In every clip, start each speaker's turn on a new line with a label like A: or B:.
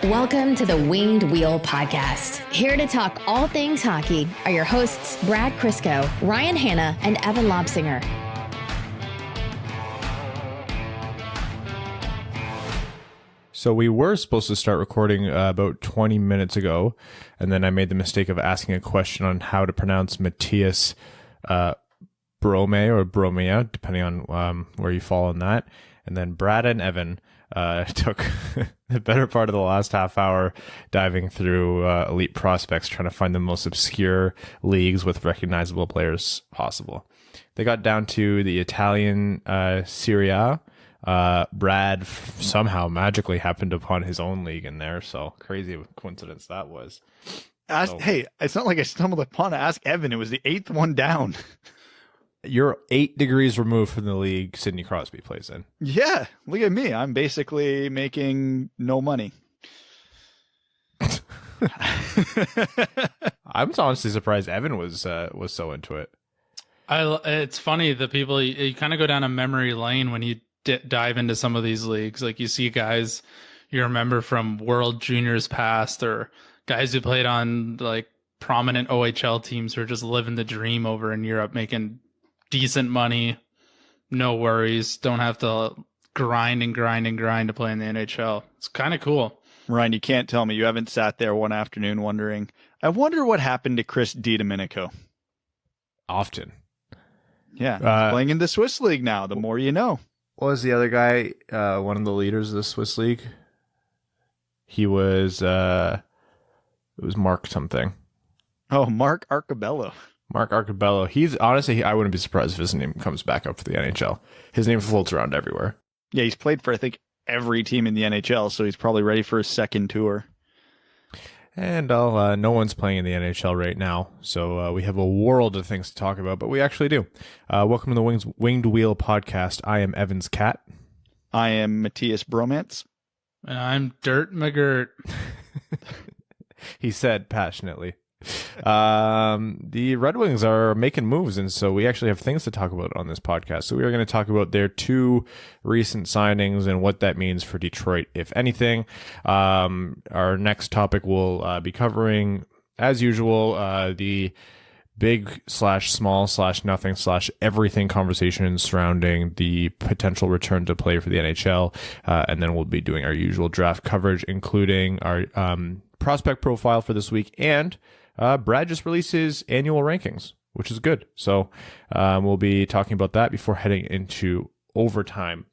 A: Welcome to the Winged Wheel Podcast. Here to talk all things hockey are your hosts, Brad Crisco, Ryan Hanna, and Evan Lobsinger.
B: So we were supposed to start recording about 20 minutes ago, and then I made the mistake of asking a question on how to pronounce Mathias Brome or Bromea, depending on where you fall on that. And then Brad and Evan took the better part of the last half hour diving through elite prospects, trying to find the most obscure leagues with recognizable players possible. They got down to the Italian Serie A. Brad somehow magically happened upon his own league in there, so crazy coincidence that was.
C: Hey, it's not like I stumbled upon it. Ask Evan. It was the 8th one down.
B: You're 8 degrees removed from the league Sidney Crosby plays in.
C: Yeah, look at me. I'm basically making no money.
B: I'm honestly surprised Evan was so into it.
D: It's funny, the people, you kind of go down a memory lane when you dive into some of these leagues. Like you see guys you remember from World Juniors past, or guys who played on like prominent OHL teams who are just living the dream over in Europe, making decent money, no worries, don't have to grind to play in the NHL. It's kind of cool.
C: Ryan, you can't tell me you haven't sat there one afternoon wondering, I wonder what happened to Chris DiDomenico.
B: Often.
C: Yeah, he's playing in the Swiss League now, the more you know.
B: What was the other guy, one of the leaders of the Swiss League? He was, it was Mark something.
C: Oh, Mark Arcobello.
B: Mark Arcobello. He's honestly, I wouldn't be surprised if his name comes back up for the NHL. His name floats around everywhere.
C: Yeah, he's played for, I think, every team in the NHL, so he's probably ready for his second tour.
B: And no one's playing in the NHL right now, so we have a world of things to talk about, but we actually do. Welcome to the Winged Wheel Podcast. I am Evan's cat.
C: I am Mathias Bromance.
D: And I'm Dirt McGirt.
B: He said passionately. The Red Wings are making moves, and so we actually have things to talk about on this podcast. So we are going to talk about their 2 recent signings and what that means for Detroit, if anything. Our next topic will be covering, as usual, the big / small / nothing / everything conversation surrounding the potential return to play for the NHL. And then we'll be doing our usual draft coverage, including our prospect profile for this week. And Brad just released his annual rankings, which is good. So we'll be talking about that before heading into overtime.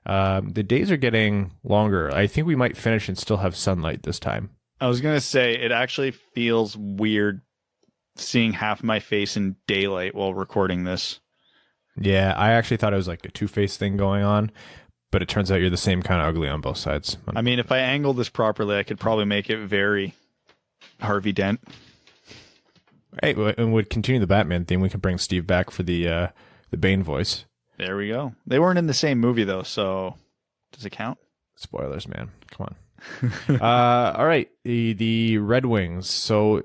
B: The days are getting longer. I think we might finish and still have sunlight this time.
C: I was going to say, it actually feels weird seeing half my face in daylight while recording this.
B: Yeah, I actually thought it was like a two-face thing going on, but it turns out you're the same kind of ugly on both sides.
C: I mean, if I angle this properly, I could probably make it very Harvey Dent.
B: Hey, and would continue the Batman theme. We can bring Steve back for the Bane voice.
C: There we go. They weren't in the same movie though, so does it count?
B: Spoilers, man. Come on. All right, the Red Wings. So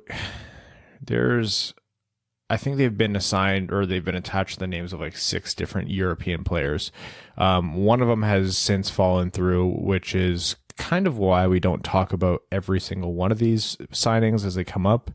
B: I think they've been assigned or they've been attached to the names of like 6 different European players. One of them has since fallen through, which is kind of why we don't talk about every single one of these signings as they come up.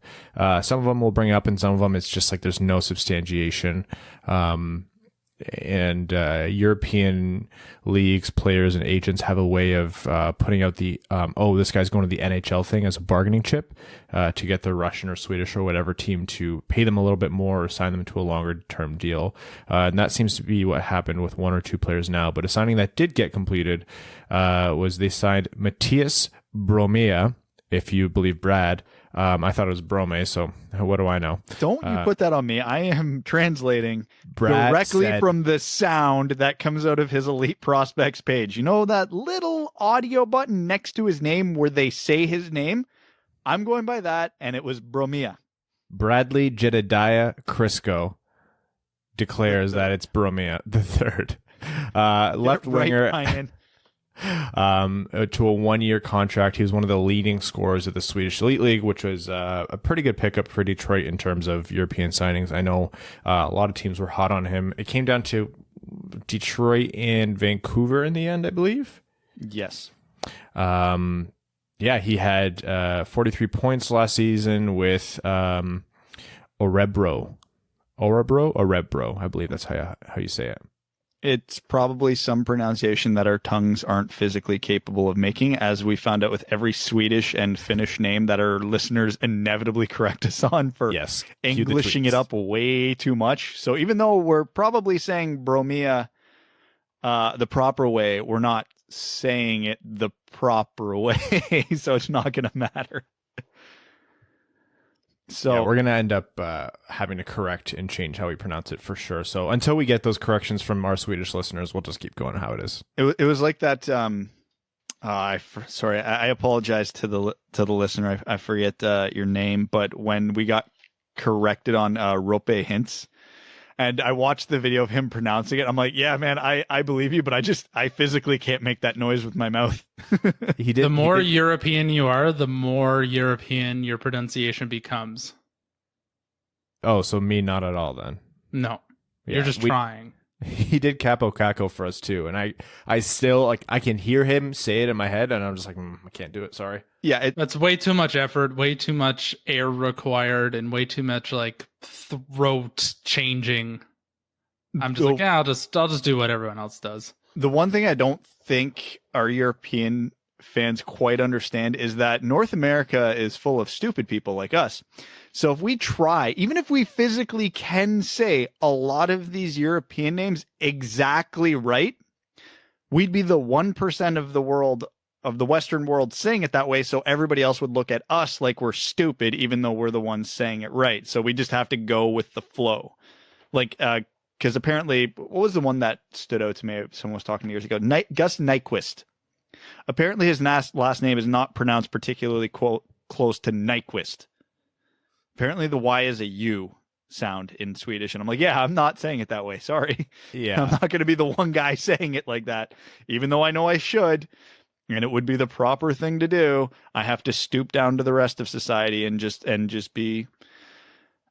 B: Some of them we'll bring up, and some of them it's just like there's no substantiation. And European leagues, players, and agents have a way of putting out the this guy's going to the NHL thing as a bargaining chip to get the Russian or Swedish or whatever team to pay them a little bit more or sign them to a longer term deal. And that seems to be what happened with 1 or 2 players now. But a signing that did get completed was they signed Mathias Brome, if you believe Brad. I thought it was Brome, so what do I know?
C: Don't you put that on me. I am translating
B: Brad
C: directly from the sound that comes out of his Elite Prospects page. You know that little audio button next to his name where they say his name? I'm going by that, and it was Bromea.
B: Bradley Jedediah Crisco declares that it's Bromea the third. Left winger.
C: Right,
B: to a 1-year contract. He was one of the leading scorers of the Swedish Elite League, which was a pretty good pickup for Detroit in terms of European signings. I know a lot of teams were hot on him. It came down to Detroit and Vancouver in the end, I believe.
C: Yes.
B: Yeah, he had 43 points last season with Orebro, I believe that's how you say it.
C: It's probably some pronunciation that our tongues aren't physically capable of making, as we found out with every Swedish and Finnish name that our listeners inevitably correct us on for Englishing it up way too much. So even though we're probably saying Bromea the proper way, we're not saying it the proper way, so it's not going to matter. So
B: yeah, we're going to end up having to correct and change how we pronounce it for sure. So until we get those corrections from our Swedish listeners, we'll just keep going how it is.
C: It was like that. I apologize to the listener. I forget your name, but when we got corrected on Rope Hints, and I watched the video of him pronouncing it, I'm like, yeah, man, I believe you, but I physically can't make that noise with my mouth.
D: The more European you are, the more European your pronunciation becomes.
B: Oh, so me not at all then.
D: No, you're just trying.
B: He did Capo Caco for us too, and I still I can hear him say it in my head, and I'm just like, I can't do it. Sorry.
C: Yeah,
D: that's way too much effort, way too much air required, and way too much throat changing. I'm just I'll just do what everyone else does.
C: The one thing I don't think our European fans quite understand is that North America is full of stupid people like us. So if we try, even if we physically can say a lot of these European names exactly right, we'd be the 1% of the world, of the Western world, saying it that way. So everybody else would look at us like we're stupid, even though we're the ones saying it right. So we just have to go with the flow. Because apparently, what was the one that stood out to me? Someone was talking years ago. Gus Nyquist. Apparently his last name is not pronounced particularly close to Nyquist. Apparently the Y is a U sound in Swedish. And I'm like, yeah, I'm not saying it that way. Sorry.
B: Yeah.
C: I'm not going to be the one guy saying it like that, even though I know I should. And it would be the proper thing to do. I have to stoop down to the rest of society and just be,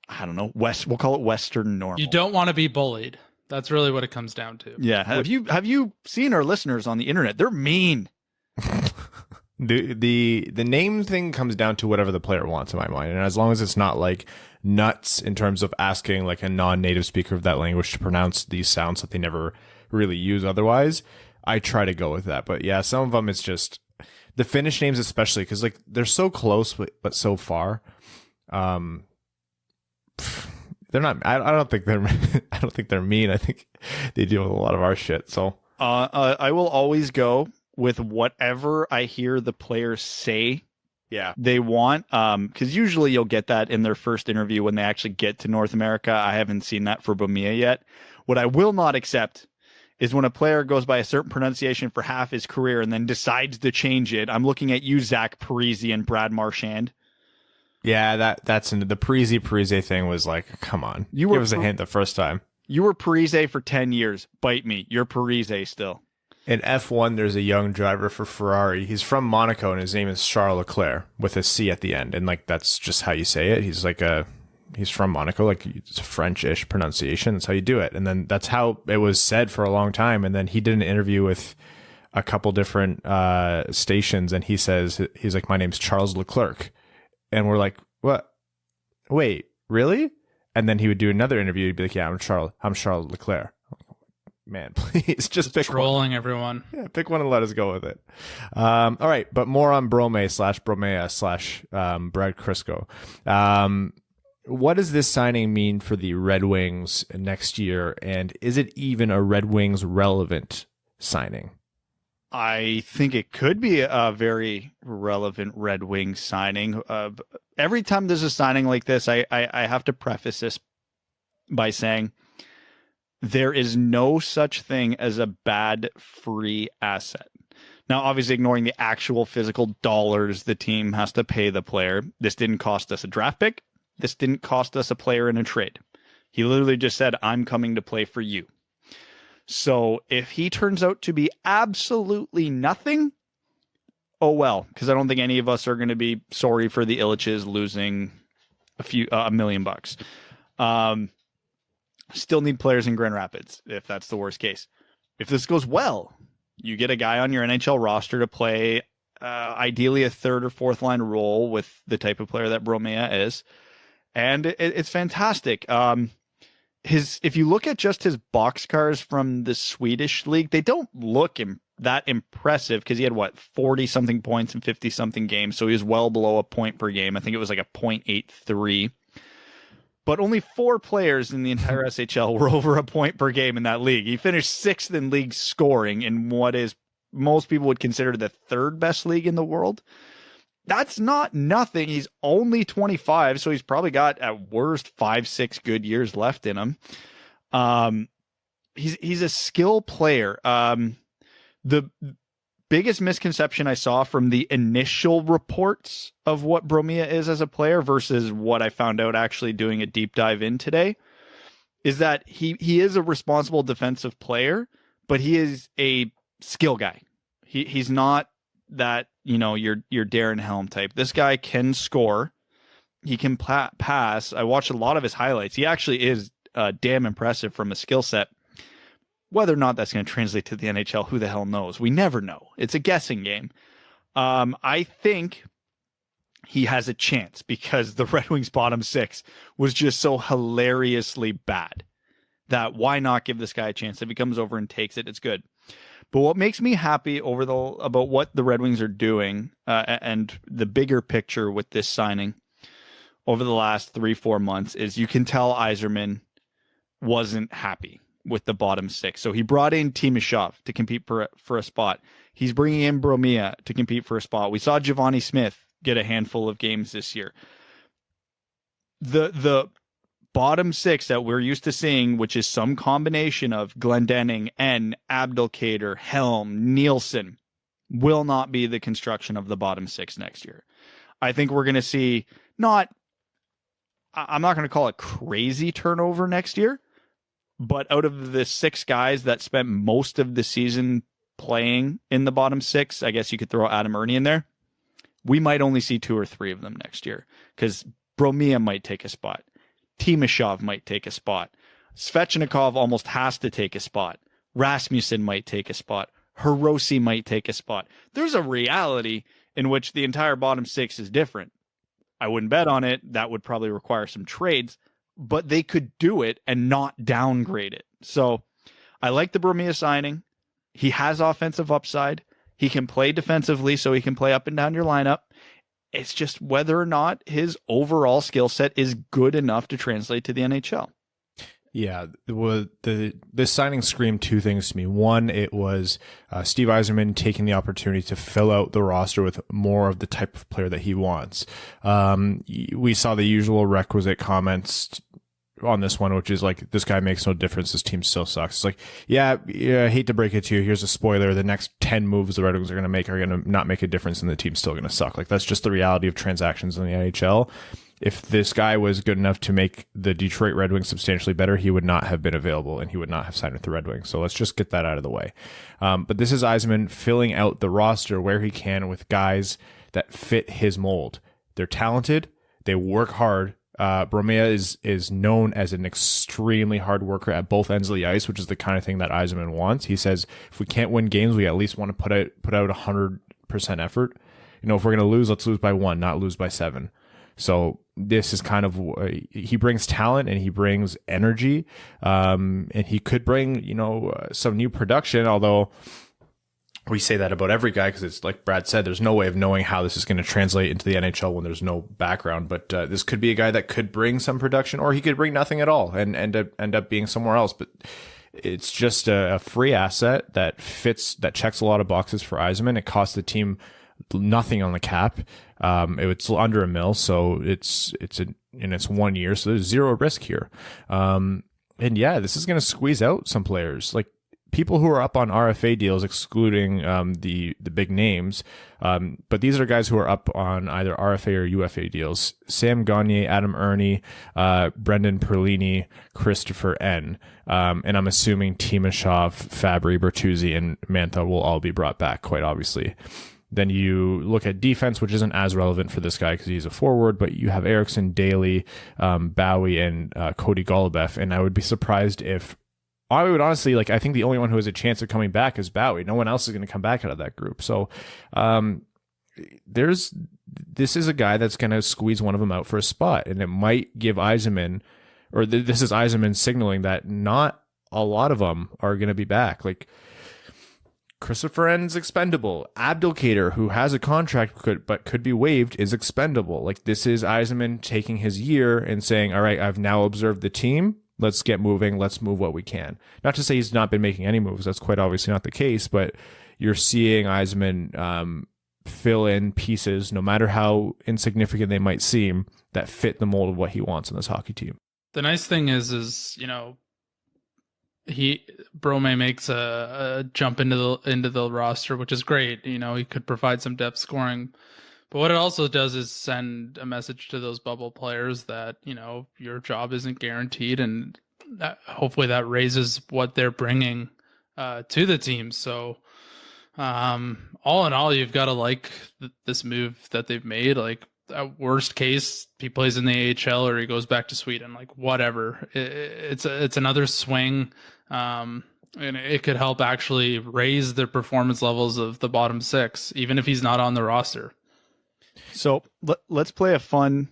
C: I don't know, we'll call it Western normal.
D: You don't want to be bullied. That's really what it comes down to.
C: Yeah. Have you seen our listeners on the internet? They're mean.
B: The name thing comes down to whatever the player wants in my mind, and as long as it's not nuts in terms of asking a non-native speaker of that language to pronounce these sounds that they never really use otherwise, I try to go with that. But yeah, some of them it's just the Finnish names, especially because they're so close but so far. They're not. I don't think they're. I don't think they're mean. I think they deal with a lot of our shit. So
C: I will always go with whatever I hear the players say they want. Because usually you'll get that in their first interview when they actually get to North America. I haven't seen that for Bromea yet. What I will not accept is when a player goes by a certain pronunciation for half his career and then decides to change it. I'm looking at you, Zach Parise and Brad Marchand.
B: Yeah, that's into the Parise thing was come on. Give us a hint the first time.
C: You were Parise for 10 years. Bite me. You're Parise still.
B: In F1, there's a young driver for Ferrari. He's from Monaco, and his name is Charles Leclerc with a C at the end. And that's just how you say it. He's he's from Monaco. It's a French-ish pronunciation. That's how you do it. And then that's how it was said for a long time. And then he did an interview with a couple different stations, and he's like, my name's Charles Leclerc. And we're like, what? Wait, really? And then he would do another interview. He'd be like, yeah, I'm Charles Leclerc. Man, please just pick
D: trolling
B: one.
D: Everyone.
B: Yeah, pick one and let us go with it. All right, but more on Brome/Bromea/ Brad Crisco. What does this signing mean for the Red Wings next year, and is it even a Red Wings relevant signing?
C: I think it could be a very relevant Red Wings signing. Every time there's a signing like this, I have to preface this by saying there is no such thing as a bad free asset. Now, obviously, ignoring the actual physical dollars the team has to pay the player, this didn't cost us a draft pick. This didn't cost us a player in a trade. He literally just said, I'm coming to play for you. So if he turns out to be absolutely nothing, oh well, because I don't think any of us are going to be sorry for the Illiches losing $1 million. Still need players in Grand Rapids if that's the worst case. If this goes well, you get a guy on your NHL roster to play ideally a third or fourth line role with the type of player that Brome is. And it's fantastic. If you look at just his boxcars from the Swedish league, they don't look that impressive because he had 40 something points in 50 something games. So he was well below a point per game. I think it was like a 0.83. But only 4 players in the entire SHL were over a point per game in that league. He finished 6th in league scoring in what is most people would consider the 3rd best league in the world. That's not nothing. He's only 25, so he's probably got at worst 5-6 good years left in him. He's a skill player. The biggest misconception I saw from the initial reports of what Bromea is as a player versus what I found out actually doing a deep dive in today is that he is a responsible defensive player, but he is a skill guy. He's not that, your Darren Helm type. This guy can score. He can pass. I watched a lot of his highlights. He actually is damn impressive from a skill set. Whether or not that's going to translate to the NHL, who the hell knows? We never know. It's a guessing game. I think he has a chance because the Red Wings bottom 6 was just so hilariously bad that why not give this guy a chance? If he comes over and takes it, it's good. But what makes me happy about what the Red Wings are doing and the bigger picture with this signing over the last 3-4 months is you can tell Yzerman wasn't happy with the bottom 6. So he brought in Timashov to compete for a spot. He's bringing in Bromea to compete for a spot. We saw Giovanni Smith get a handful of games this year. The bottom 6 that we're used to seeing, which is some combination of Glendening, Abdelkader, Helm, Nielsen, will not be the construction of the bottom 6 next year. I think we're going to see I'm not going to call it crazy turnover next year, but out of the 6 guys that spent most of the season playing in the bottom 6, I guess you could throw Adam Ernie in there. We might only see 2 or 3 of them next year because Bromea might take a spot. Timashov might take a spot. Svechnikov almost has to take a spot. Rasmussen might take a spot. Hirose might take a spot. There's a reality in which the entire bottom 6 is different. I wouldn't bet on it. That would probably require some trades, but they could do it and not downgrade it. So I like the Bromea signing. He has offensive upside. He can play defensively, so he can play up and down your lineup. It's just whether or not his overall skill set is good enough to translate to the NHL.
B: Yeah, this signing screamed 2 things to me. One, it was Steve Yzerman taking the opportunity to fill out the roster with more of the type of player that he wants. We saw the usual requisite comments on this one, which is like, this guy makes no difference. This team still sucks. It's like, yeah, I hate to break it to you. Here's a spoiler. The next 10 moves the Red Wings are going to make are going to not make a difference, and the team's still going to suck. Like, that's just the reality of transactions in the NHL. If this guy was good enough to make the Detroit Red Wings substantially better, he would not have been available and he would not have signed with the Red Wings. So let's just get that out of the way. But this is Yzerman filling out the roster where he can with guys that fit his mold. They're talented. They work hard. Bromea is known as an extremely hard worker at both ends of the ice, which is the kind of thing that Yzerman wants. He says, if we can't win games, we at least want to put out 100% effort. If we're going to lose, let's lose by 1, not lose by 7. So this is kind of, he brings talent and he brings energy, and he could bring, some new production, although we say that about every guy because it's like Brad said, there's no way of knowing how this is going to translate into the NHL when there's no background. But this could be a guy that could bring some production, or he could bring nothing at all and end up being somewhere else. But it's just a free asset that checks a lot of boxes for Yzerman. It costs the team nothing on the cap. It's under $1 million, so it's 1 year, so there's zero risk here. And yeah, this is going to squeeze out some players. Like, people who are up on RFA deals, excluding the big names, but these are guys who are up on either RFA or UFA deals. Sam Gagner, Adam Ernie, Brendan Perlini, Christopher N. And I'm assuming Timashov, Fabry, Bertuzzi, and Mantha will all be brought back, quite obviously. Then you look at defense, which isn't as relevant for this guy because he's a forward, but you have Eriksson, Daly, Bowie, and Cody Golubev. And I would be surprised if, I would honestly, I think the only one who has a chance of coming back is Bowie. No one else is going to come back out of that group. So this is a guy that's going to squeeze one of them out for a spot, and it might give Yzerman, or this is Yzerman signaling that not a lot of them are going to be back. Like Christopher N's expendable. Abdelkader, who has a contract but could be waived, is expendable. Like this is Yzerman taking his year and saying, all right, I've now observed the team. Let's get moving. Let's move what we can. Not to say he's not been making any moves. That's quite obviously not the case, but you're seeing Yzerman fill in pieces, no matter how insignificant they might seem, that fit the mold of what he wants in this hockey team.
D: The nice thing is Brome makes a jump into the roster, which is great. He could provide some depth scoring, but what it also does is send a message to those bubble players that your job isn't guaranteed, and hopefully that raises what they're bringing to the team. So all in all, you've got to like this move that they've made. Like at worst case, he plays in the AHL or he goes back to Sweden. Like whatever, it's another swing. And it could help actually raise the performance levels of the bottom six, even if he's not on the roster.
C: So let's play a fun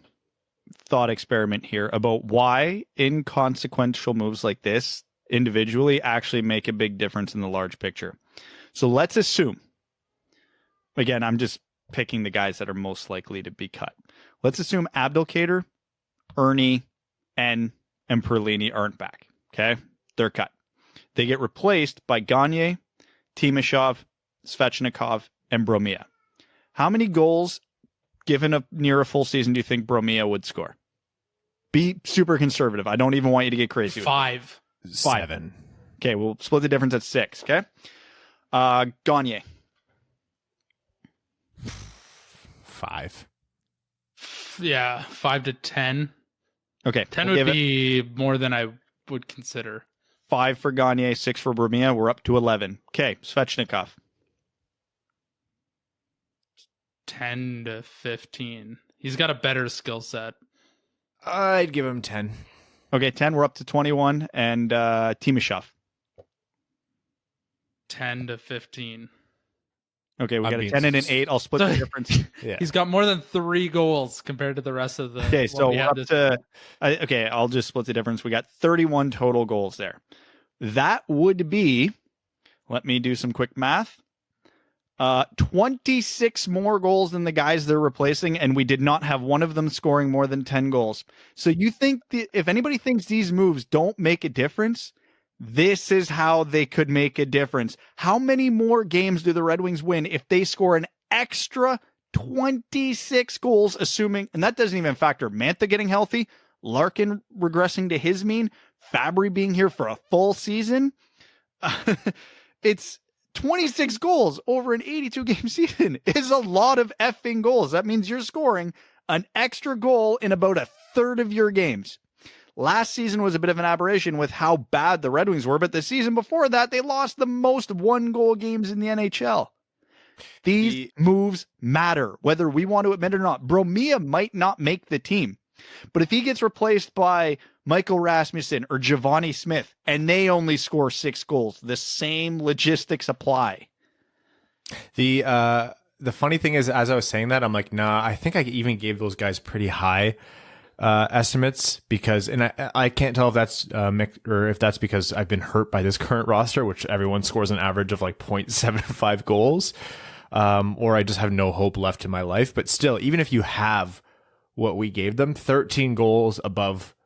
C: thought experiment here about why inconsequential moves like this individually actually make a big difference in the large picture. So let's assume, again, I'm just picking the guys that are most likely to be cut. Let's assume Abdelkader, Ernie, and Perlini aren't back. Okay, they're cut. They get replaced by Gagne, Timashov, Svechnikov, and Bromea. How many goals, given near a full season, do you think Bromea would score? Be super conservative. I don't even want you to get crazy.
D: 5.
B: 7.
C: Okay, we'll split the difference at 6. Okay, Gagne.
B: 5.
D: Yeah, 5 to 10.
C: Okay,
D: 10 would be more than I would consider.
C: 5 for Gagne, 6 for Bromea. We're up to 11. Okay, Svechnikov.
D: 10 to 15. He's got a better skill set.
B: I'd give him 10.
C: Okay, 10. We're up to 21. And Timashov.
D: 10 to 15.
C: Okay, we got a 10 and an 8. I'll split the difference.
B: Yeah.
D: He's got more than 3 goals compared to the rest of the.
C: Okay, so we're up to. Okay, I'll just split the difference. We got 31 total goals there. That would be, let me do some quick math, 26 more goals than the guys they're replacing, and we did not have one of them scoring more than 10 goals. So you think if anybody thinks these moves don't make a difference, this is how they could make a difference. How many more games do the Red Wings win if they score an extra 26 goals, assuming, and that doesn't even factor Mantha getting healthy, Larkin regressing to his mean, Fabry being here for a full season? It's 26 goals over an 82 game season is a lot of effing goals. That means you're scoring an extra goal in about a third of your games. Last season was a bit of an aberration with how bad the Red Wings were, but the season before that, they lost the most one-goal games in the NHL. These moves matter, whether we want to admit it or not. Bromea might not make the team, but if he gets replaced by Michael Rasmussen or Giovanni Smith, and they only score 6 goals, the same logistics apply.
B: The funny thing is, as I was saying that, I'm like, nah, I think I even gave those guys pretty high estimates because, and I can't tell if that's or if that's because I've been hurt by this current roster, which everyone scores an average of like 0.75 goals, or I just have no hope left in my life. But still, even if you have what we gave them, 13 goals above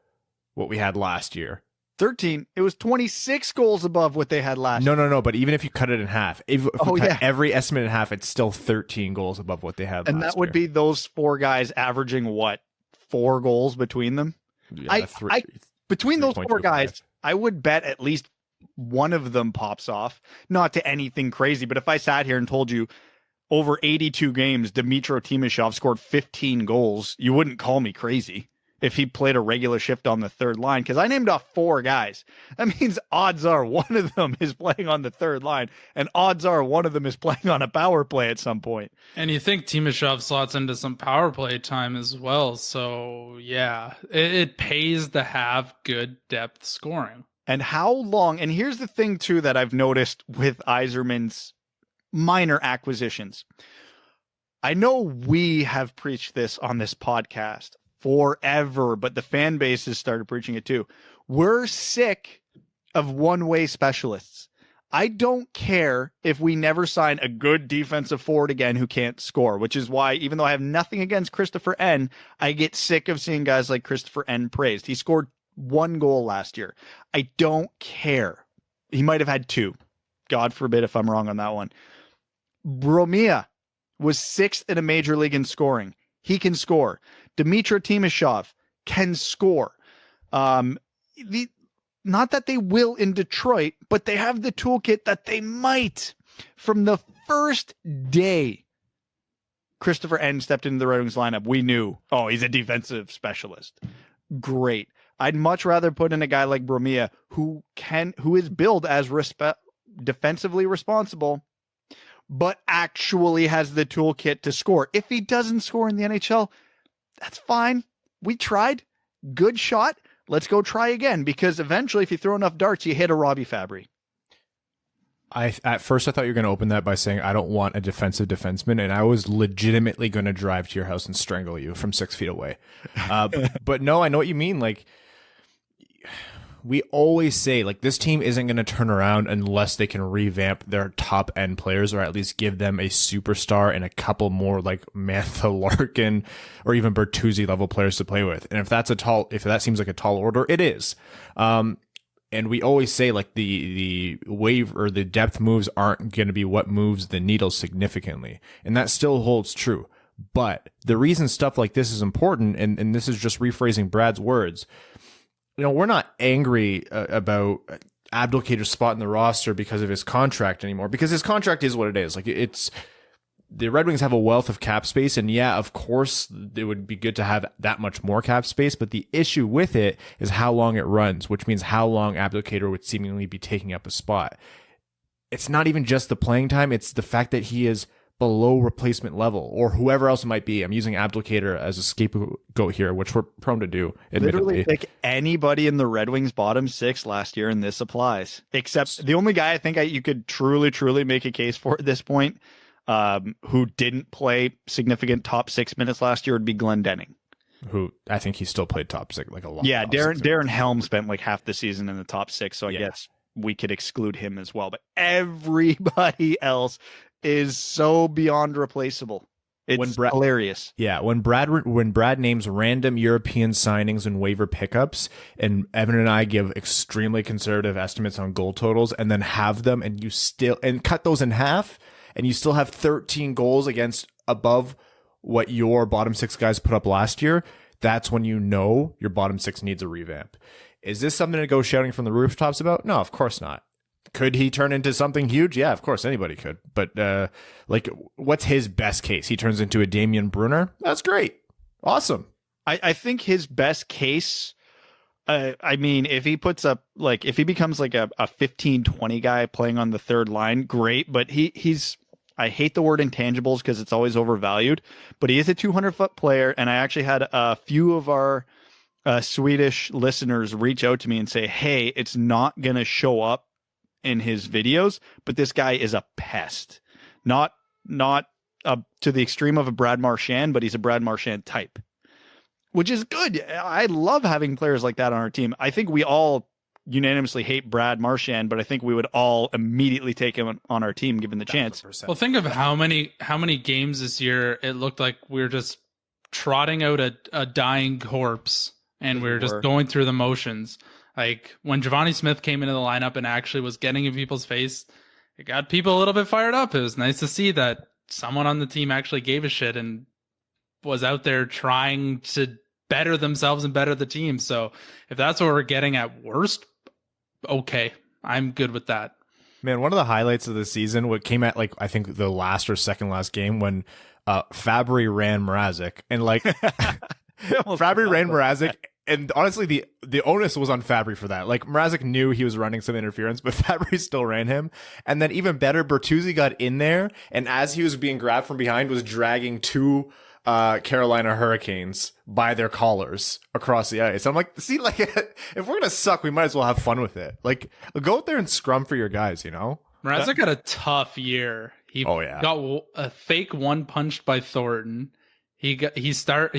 B: what we had last year.
C: 13. It was 26 goals above what they had last year.
B: No. But even if you cut it in half, if we cut every estimate in half, it's still 13 goals above what they had last year.
C: And that would be those 4 guys averaging what? 4 goals between them.
B: Yeah,
C: between those 4 guys, I would bet at least one of them pops off. Not to anything crazy, but if I sat here and told you over 82 games, Dmytro Timashov scored 15 goals, you wouldn't call me crazy if he played a regular shift on the third line, because I named off 4 guys. That means odds are one of them is playing on the third line, and odds are one of them is playing on a power play at some point.
D: And you think Timashov slots into some power play time as well. So, yeah, it pays to have good depth scoring.
C: And how long, and here's the thing, too, that I've noticed with Yzerman's minor acquisitions. I know we have preached this on this podcast forever, but the fan base has started preaching it too. We're sick of one-way specialists. I don't care if we never sign a good defensive forward again who can't score, which is why, even though I have nothing against Christopher N., I get sick of seeing guys like Christopher N. praised. He scored 1 goal last year. I don't care. He might have had 2. God forbid if I'm wrong on that one. Brome was 6th in a major league in scoring. He can score. Dmytro Timashov can score. Not that they will in Detroit, but they have the toolkit that they might. From the first day Christopher N. stepped into the Red Wings lineup, we knew, oh, he's a defensive specialist. Great. I'd much rather put in a guy like Brome who is billed as defensively responsible, but actually has the toolkit to score. If he doesn't score in the NHL, that's fine. We tried. Good shot. Let's go try again, because eventually if you throw enough darts, you hit a Robbie Fabry.
B: At first I thought you were going to open that by saying I don't want a defensive defenseman, and I was legitimately going to drive to your house and strangle you from 6 feet away. But no, I know what you mean. Like, we always say, like, this team isn't going to turn around unless they can revamp their top end players, or at least give them a superstar and a couple more like Mantha Larkin or even Bertuzzi level players to play with. And if that seems like a tall order, it is. And we always say, like, the wave or the depth moves aren't going to be what moves the needle significantly. And that still holds true. But the reason stuff like this is important, and this is just rephrasing Brad's words, you know, we're not angry about Abdelkader's spot in the roster because of his contract anymore, because his contract is what it is. Like, it's, the Red Wings have a wealth of cap space, and yeah, of course it would be good to have that much more cap space, but the issue with it is how long it runs, which means how long Abdelkader would seemingly be taking up a spot. It's not even just the playing time, it's the fact that he is below replacement level, or whoever else it might be. I'm using Abdelkader as a scapegoat here, which we're prone to do, admittedly.
C: Literally pick anybody in the Red Wings bottom 6 last year, and this applies. Except the only guy I think you could truly make a case for at this point, who didn't play significant top 6 minutes last year, would be Glendening.
B: Who I think he still played top 6, like a lot.
C: Yeah, Darren Helm spent like half the season in the top 6, so I guess we could exclude him as well. But everybody else is so beyond replaceable. It's hilarious.
B: Yeah, when Brad names random European signings and waiver pickups, and Evan and I give extremely conservative estimates on goal totals, and then have them, and you still cut those in half, and you still have 13 goals against above what your bottom 6 guys put up last year, that's when you know your bottom 6 needs a revamp. Is this something to go shouting from the rooftops about? No, of course not. Could he turn into something huge? Yeah, of course, anybody could. But like, what's his best case? He turns into a Damian Brunner? That's great. Awesome.
C: I think his best case, I mean, if he puts up, like, if he becomes like a 15-20 guy playing on the third line, great. But he's, I hate the word intangibles because it's always overvalued, but he is a 200-foot player. And I actually had a few of our Swedish listeners reach out to me and say, hey, it's not going to show up in his videos, but this guy is a pest. Not to the extreme of a Brad Marchand, but he's a Brad Marchand type, which is good. I love having players like that on our team. I think we all unanimously hate Brad Marchand, but I think we would all immediately take him on our team given the chance.
D: Well, think of how many games this year it looked like we were just trotting out a dying corpse, and we were just going through the motions. Like, when Giovanni Smith came into the lineup and actually was getting in people's face, it got people a little bit fired up. It was nice to see that someone on the team actually gave a shit and was out there trying to better themselves and better the team. So if that's what we're getting at worst, okay, I'm good with that.
B: Man, one of the highlights of the season, what came at, like, I think the last or second last game, when Fabry ran Mrazek, and like Fabry ran Mrazek. And honestly, the onus was on Fabry for that. Like, Mrazek knew he was running some interference, but Fabry still ran him. And then even better, Bertuzzi got in there, and as he was being grabbed from behind, was dragging 2 Carolina Hurricanes by their collars across the ice. I'm like, see, like, if we're gonna suck, we might as well have fun with it. Like, go out there and scrum for your guys, you know?
D: Mrazek had a tough year. He got a fake one punched by Thornton. He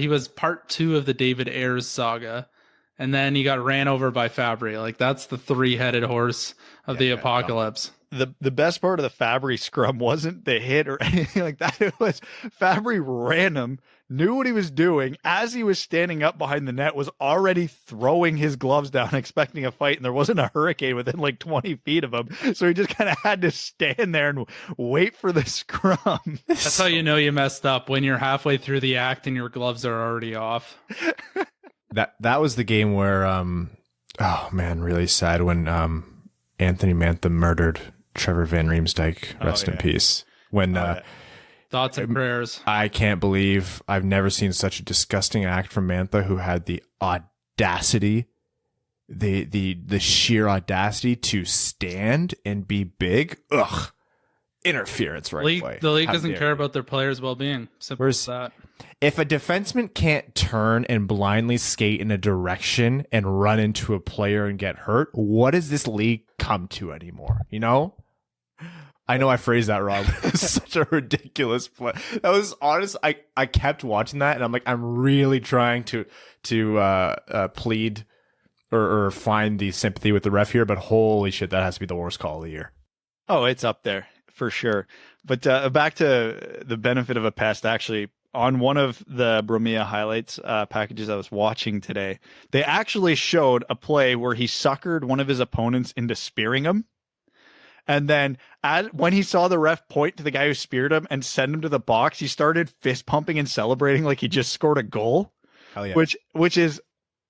D: was part 2 of the David Ayres saga, and then he got ran over by Fabry. Like, that's the 3-headed horse of the apocalypse.
C: The best part of the Fabry scrum wasn't the hit or anything like that. It was Fabry ran him, knew what he was doing. As he was standing up behind the net, was already throwing his gloves down, expecting a fight, and there wasn't a hurricane within like 20 feet of him. So he just kind of had to stand there and wait for the scrum.
D: That's how you know you messed up, when you're halfway through the act and your gloves are already off.
B: That was the game where, oh man, really sad when Anthony Mantha murdered Trevor Van Riemsdyk, rest in peace. When
D: thoughts and prayers.
B: I can't believe I've never seen such a disgusting act from Mantha, who had the audacity, the sheer audacity to stand and be big. Ugh. Interference right away.
D: The league doesn't care about their players' well-being. Simple as that.
B: If a defenseman can't turn and blindly skate in a direction and run into a player and get hurt, what does this league come to anymore? You know? I know I phrased that wrong. It's such a ridiculous play. That was honest. I kept watching that and I'm like, I'm really trying to plead or find the sympathy with the ref here, but holy shit, that has to be the worst call of the year.
C: Oh, it's up there for sure. But back to the benefit of a pest, actually, on one of the Bromea highlights packages I was watching today, they actually showed a play where he suckered one of his opponents into spearing him. And then when he saw the ref point to the guy who speared him and send him to the box, he started fist pumping and celebrating like he just scored a goal.
B: Hell yeah.
C: Which is,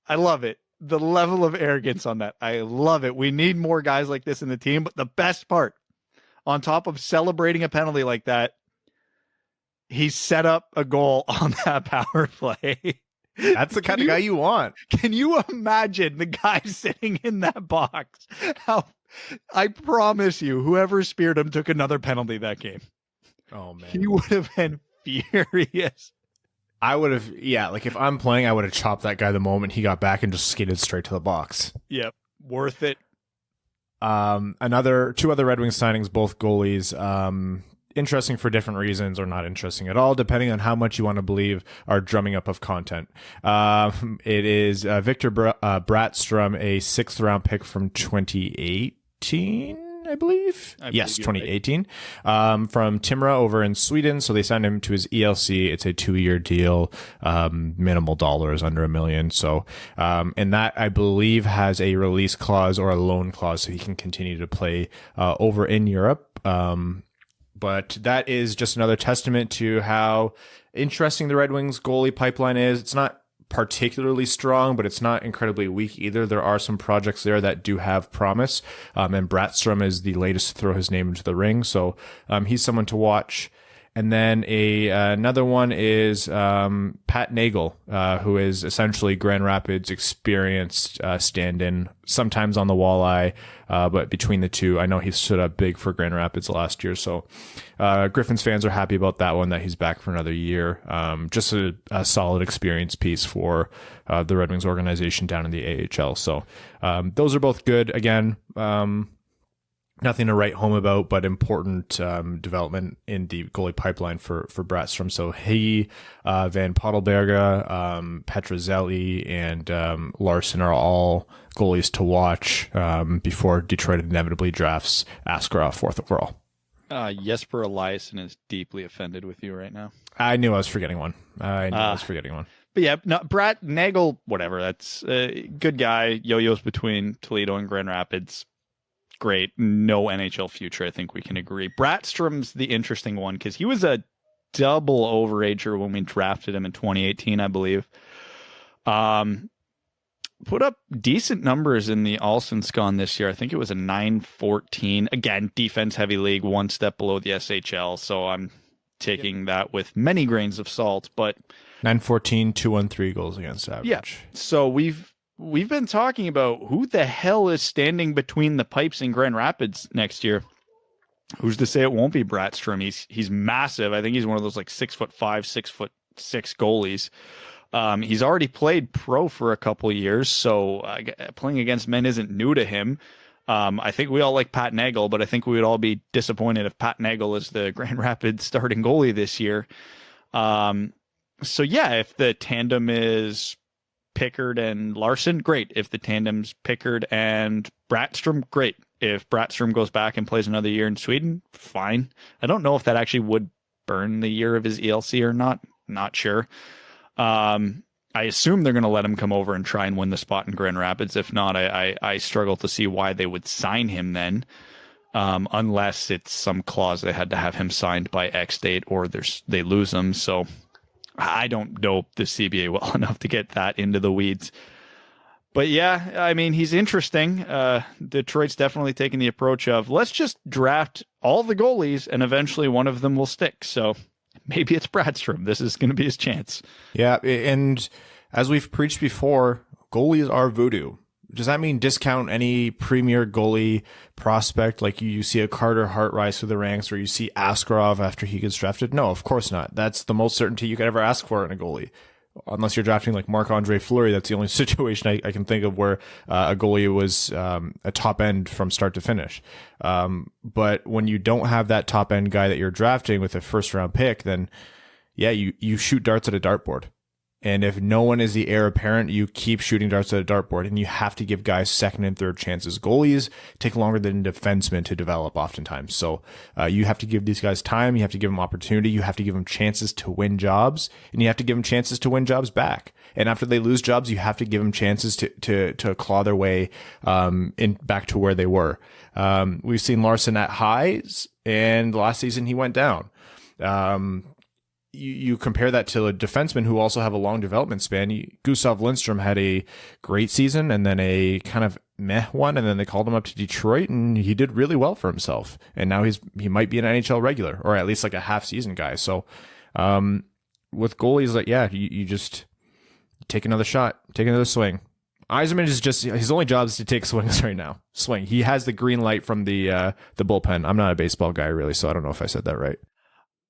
C: I love it. The level of arrogance on that. I love it. We need more guys like this in the team. But the best part, on top of celebrating a penalty like that, he set up a goal on that power play.
B: That's the kind of guy you want.
C: Can you imagine the guy sitting in that box? I promise you, whoever speared him took another penalty that game.
B: Oh, man.
C: He would have been furious.
B: I would have, like if I'm playing, I would have chopped that guy the moment he got back and just skated straight to the box.
C: Yep. Worth it.
B: Two other Red Wings signings, both goalies. Interesting for different reasons, or not interesting at all, depending on how much you want to believe our drumming up of content. It is Victor Brattstrom, a 6th round pick from 2018, I believe. Yes, 2018. Right. From Timrå over in Sweden. So they signed him to his ELC. It's a 2-year deal, minimal dollars, under $1 million. So, and that I believe has a release clause or a loan clause, so he can continue to play over in Europe. But that is just another testament to how interesting the Red Wings goalie pipeline is. It's not particularly strong, but it's not incredibly weak either. There are some projects there that do have promise. And Brattstrom is the latest to throw his name into the ring. So he's someone to watch. And then another one is Pat Nagle, who is essentially Grand Rapids experienced stand-in, sometimes on the walleye, but between the two, I know he stood up big for Grand Rapids last year. So Griffins fans are happy about that one, that he's back for another year. Just a solid experience piece for the Red Wings organization down in the AHL. So those are both good. Again, nothing to write home about, but important development in the goalie pipeline for Brattstrom. So he, Van Pottelberga, Petrozelli, and Larson are all goalies to watch before Detroit inevitably drafts Askarov 4th overall.
C: Jesper Eliasson is deeply offended with you right now.
B: I knew I was forgetting one. But
C: yeah, no, Bratt, Nagle, whatever. That's a good guy. Yo-yos between Toledo and Grand Rapids. Great. No NHL future, I think we can agree. Brattstrom's the interesting one because he was a double overager when we drafted him in 2018, I believe. Put up decent numbers in the Allsvenskan this year. I think it was a 914. Again, defense-heavy league, one step below the SHL, so I'm taking that with many grains of salt. But
B: 914, 213 goals against average.
C: Yeah, so we've been talking about who the hell is standing between the pipes in Grand Rapids next year. Who's to say it won't be Brattstrom? He's massive. I think he's one of those like 6'5", 6'6" goalies. He's already played pro for a couple of years, so playing against men isn't new to him. I think we all like Pat Nagle, but I think we would all be disappointed if Pat Nagle is the Grand Rapids starting goalie this year. So yeah, if the tandem is Pickard and Larson, great. If the tandem's Pickard and Brattstrom, great. If Brattstrom goes back and plays another year in Sweden, fine. I don't know if that actually would burn the year of his ELC or not. Not sure. I assume they're going to let him come over and try and win the spot in Grand Rapids. If not, I struggle to see why they would sign him then, unless it's some clause they had to have him signed by X date or they lose him. So I don't know the CBA well enough to get that into the weeds. But yeah, I mean, he's interesting. Detroit's definitely taking the approach of let's just draft all the goalies and eventually one of them will stick. So maybe it's Brattstrom. This is going to be his chance.
B: Yeah, and as we've preached before, goalies are voodoo. Does that mean discount any premier goalie prospect like you see a Carter Hart rise through the ranks or you see Askarov after he gets drafted? No, of course not. That's the most certainty you could ever ask for in a goalie. Unless you're drafting like Marc-Andre Fleury, that's the only situation I can think of where a goalie was a top end from start to finish. But when you don't have that top end guy that you're drafting with a first round pick, then yeah, you shoot darts at a dartboard. And if no one is the heir apparent, you keep shooting darts at a dartboard, and you have to give guys second and third chances. Goalies take longer than defensemen to develop oftentimes. So you have to give these guys time. You have to give them opportunity. You have to give them chances to win jobs, and you have to give them chances to win jobs back. And after they lose jobs, you have to give them chances to claw their way back to where they were. We've seen Larson at highs, and last season he went down. You compare that to a defenseman who also have a long development span. Gustav Lindstrom had a great season and then a kind of meh one, and then they called him up to Detroit, and he did really well for himself. And now he might be an NHL regular, or at least like a half season guy. So with goalies, like yeah, you just take another shot, take another swing. Yzerman is just his only job is to take swings right now. Swing. He has the green light from the bullpen. I'm not a baseball guy really, so I don't know if I said that right.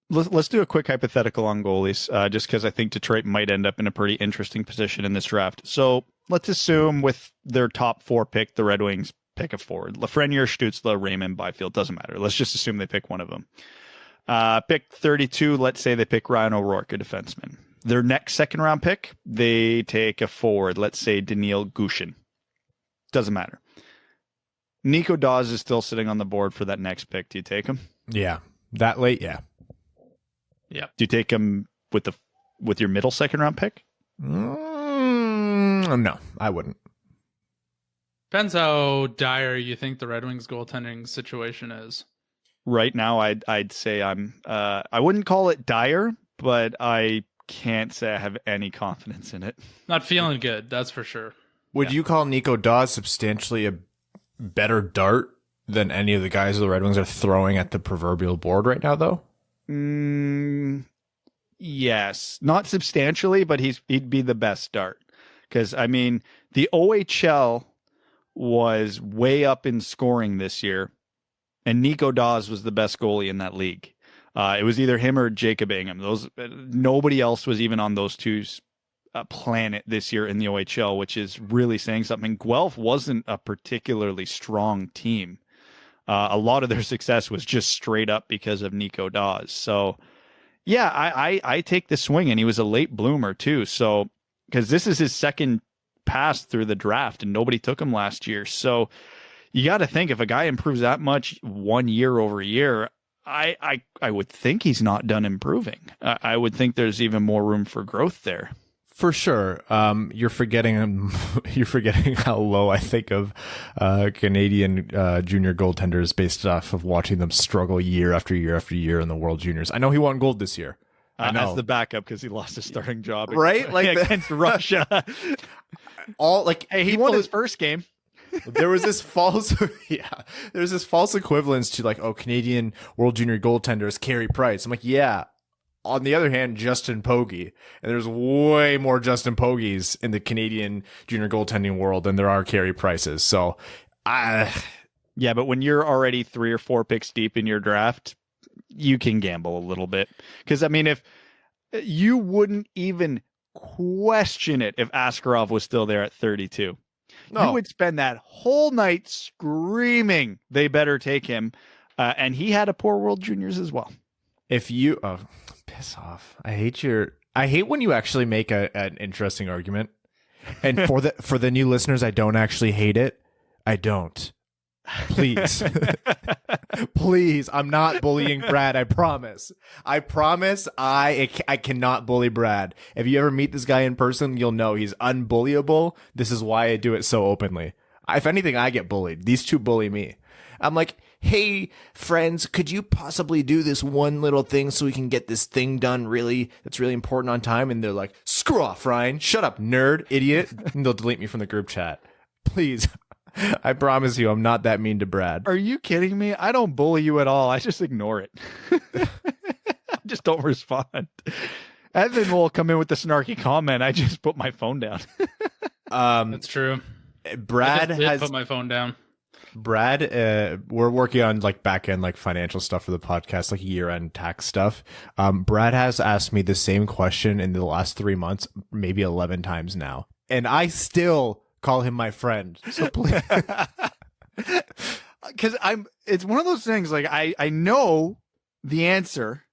C: Let's do a quick hypothetical on goalies, just because I think Detroit might end up in a pretty interesting position in this draft. So let's assume with their top 4 pick, the Red Wings pick a forward. Lafreniere, Stützle, Raymond, Byfield, doesn't matter. Let's just assume they pick one of them. Pick 32, let's say they pick Ryan O'Rourke, a defenseman. Their next second round pick, they take a forward, let's say Daniil Gushin. Doesn't matter. Nico Dawes is still sitting on the board for that next pick. Do you take him?
B: Yeah. That late, yeah.
D: Yeah.
C: Do you take him with your middle second round pick?
B: No, I wouldn't.
D: Depends how dire you think the Red Wings goaltending situation is.
C: Right now, I'd say I wouldn't call it dire, but I can't say I have any confidence in it.
D: Not feeling good, that's for sure.
B: Would you call Nico Dawes substantially a better dart than any of the guys the Red Wings are throwing at the proverbial board right now, though?
C: Yes, not substantially, but he'd be the best dart. Because, I mean, the OHL was way up in scoring this year, and Nico Dawes was the best goalie in that league. It was either him or Jacob Ingham. Nobody else was even on those two's planet this year in the OHL, which is really saying something. Guelph wasn't a particularly strong team. A lot of their success was just straight up because of Nico Dawes. So, yeah, I take the swing, and he was a late bloomer too. So, because this is his second pass through the draft, and nobody took him last year. So, you got to think if a guy improves that much 1 year over year, I would think he's not done improving. I would think there's even more room for growth there.
B: For sure. You're forgetting how low I think of Canadian junior goaltenders based off of watching them struggle year after year after year in the World Juniors. I know he won gold this year. I know.
C: As the backup because he lost his starting job,
B: right? Like
C: against Russia. He won his first game.
B: There was this false equivalence to like, oh, Canadian World Junior goaltenders Carey Price. I'm like, yeah. On the other hand, Justin Pogge, and there's way more Justin Pogges in the Canadian junior goaltending world than there are Carey Prices. So,
C: yeah, but when you're already 3 or 4 picks deep in your draft, you can gamble a little bit. Because, I mean, if you wouldn't even question it if Askarov was still there at 32.
B: No.
C: You would spend that whole night screaming, they better take him. And he had a poor World Juniors as well.
B: If you piss off. I hate when you actually make an interesting argument. And for the new listeners, I don't actually hate it. I don't. Please. Please. I'm not bullying Brad. I promise. I cannot bully Brad. If you ever meet this guy in person, you'll know he's unbullyable. This is why I do it so openly. If anything, I get bullied. These two bully me. I'm like, hey, friends, could you possibly do this one little thing so we can get this thing done that's really important on time? And they're like, screw off, Ryan. Shut up, nerd, idiot. And they'll delete me from the group chat. Please. I promise you, I'm not that mean to Brad.
C: Are you kidding me? I don't bully you at all. I just ignore it. I just don't respond. Evan will come in with the snarky comment. I just put my phone down.
D: That's true.
B: Brad has
D: put my phone down.
B: Brad, we're working on like back end, like financial stuff for the podcast, like year end tax stuff. Brad has asked me the same question in the last 3 months, maybe 11 times now. And I still call him my friend. So please.
C: Cause it's one of those things like I know the answer,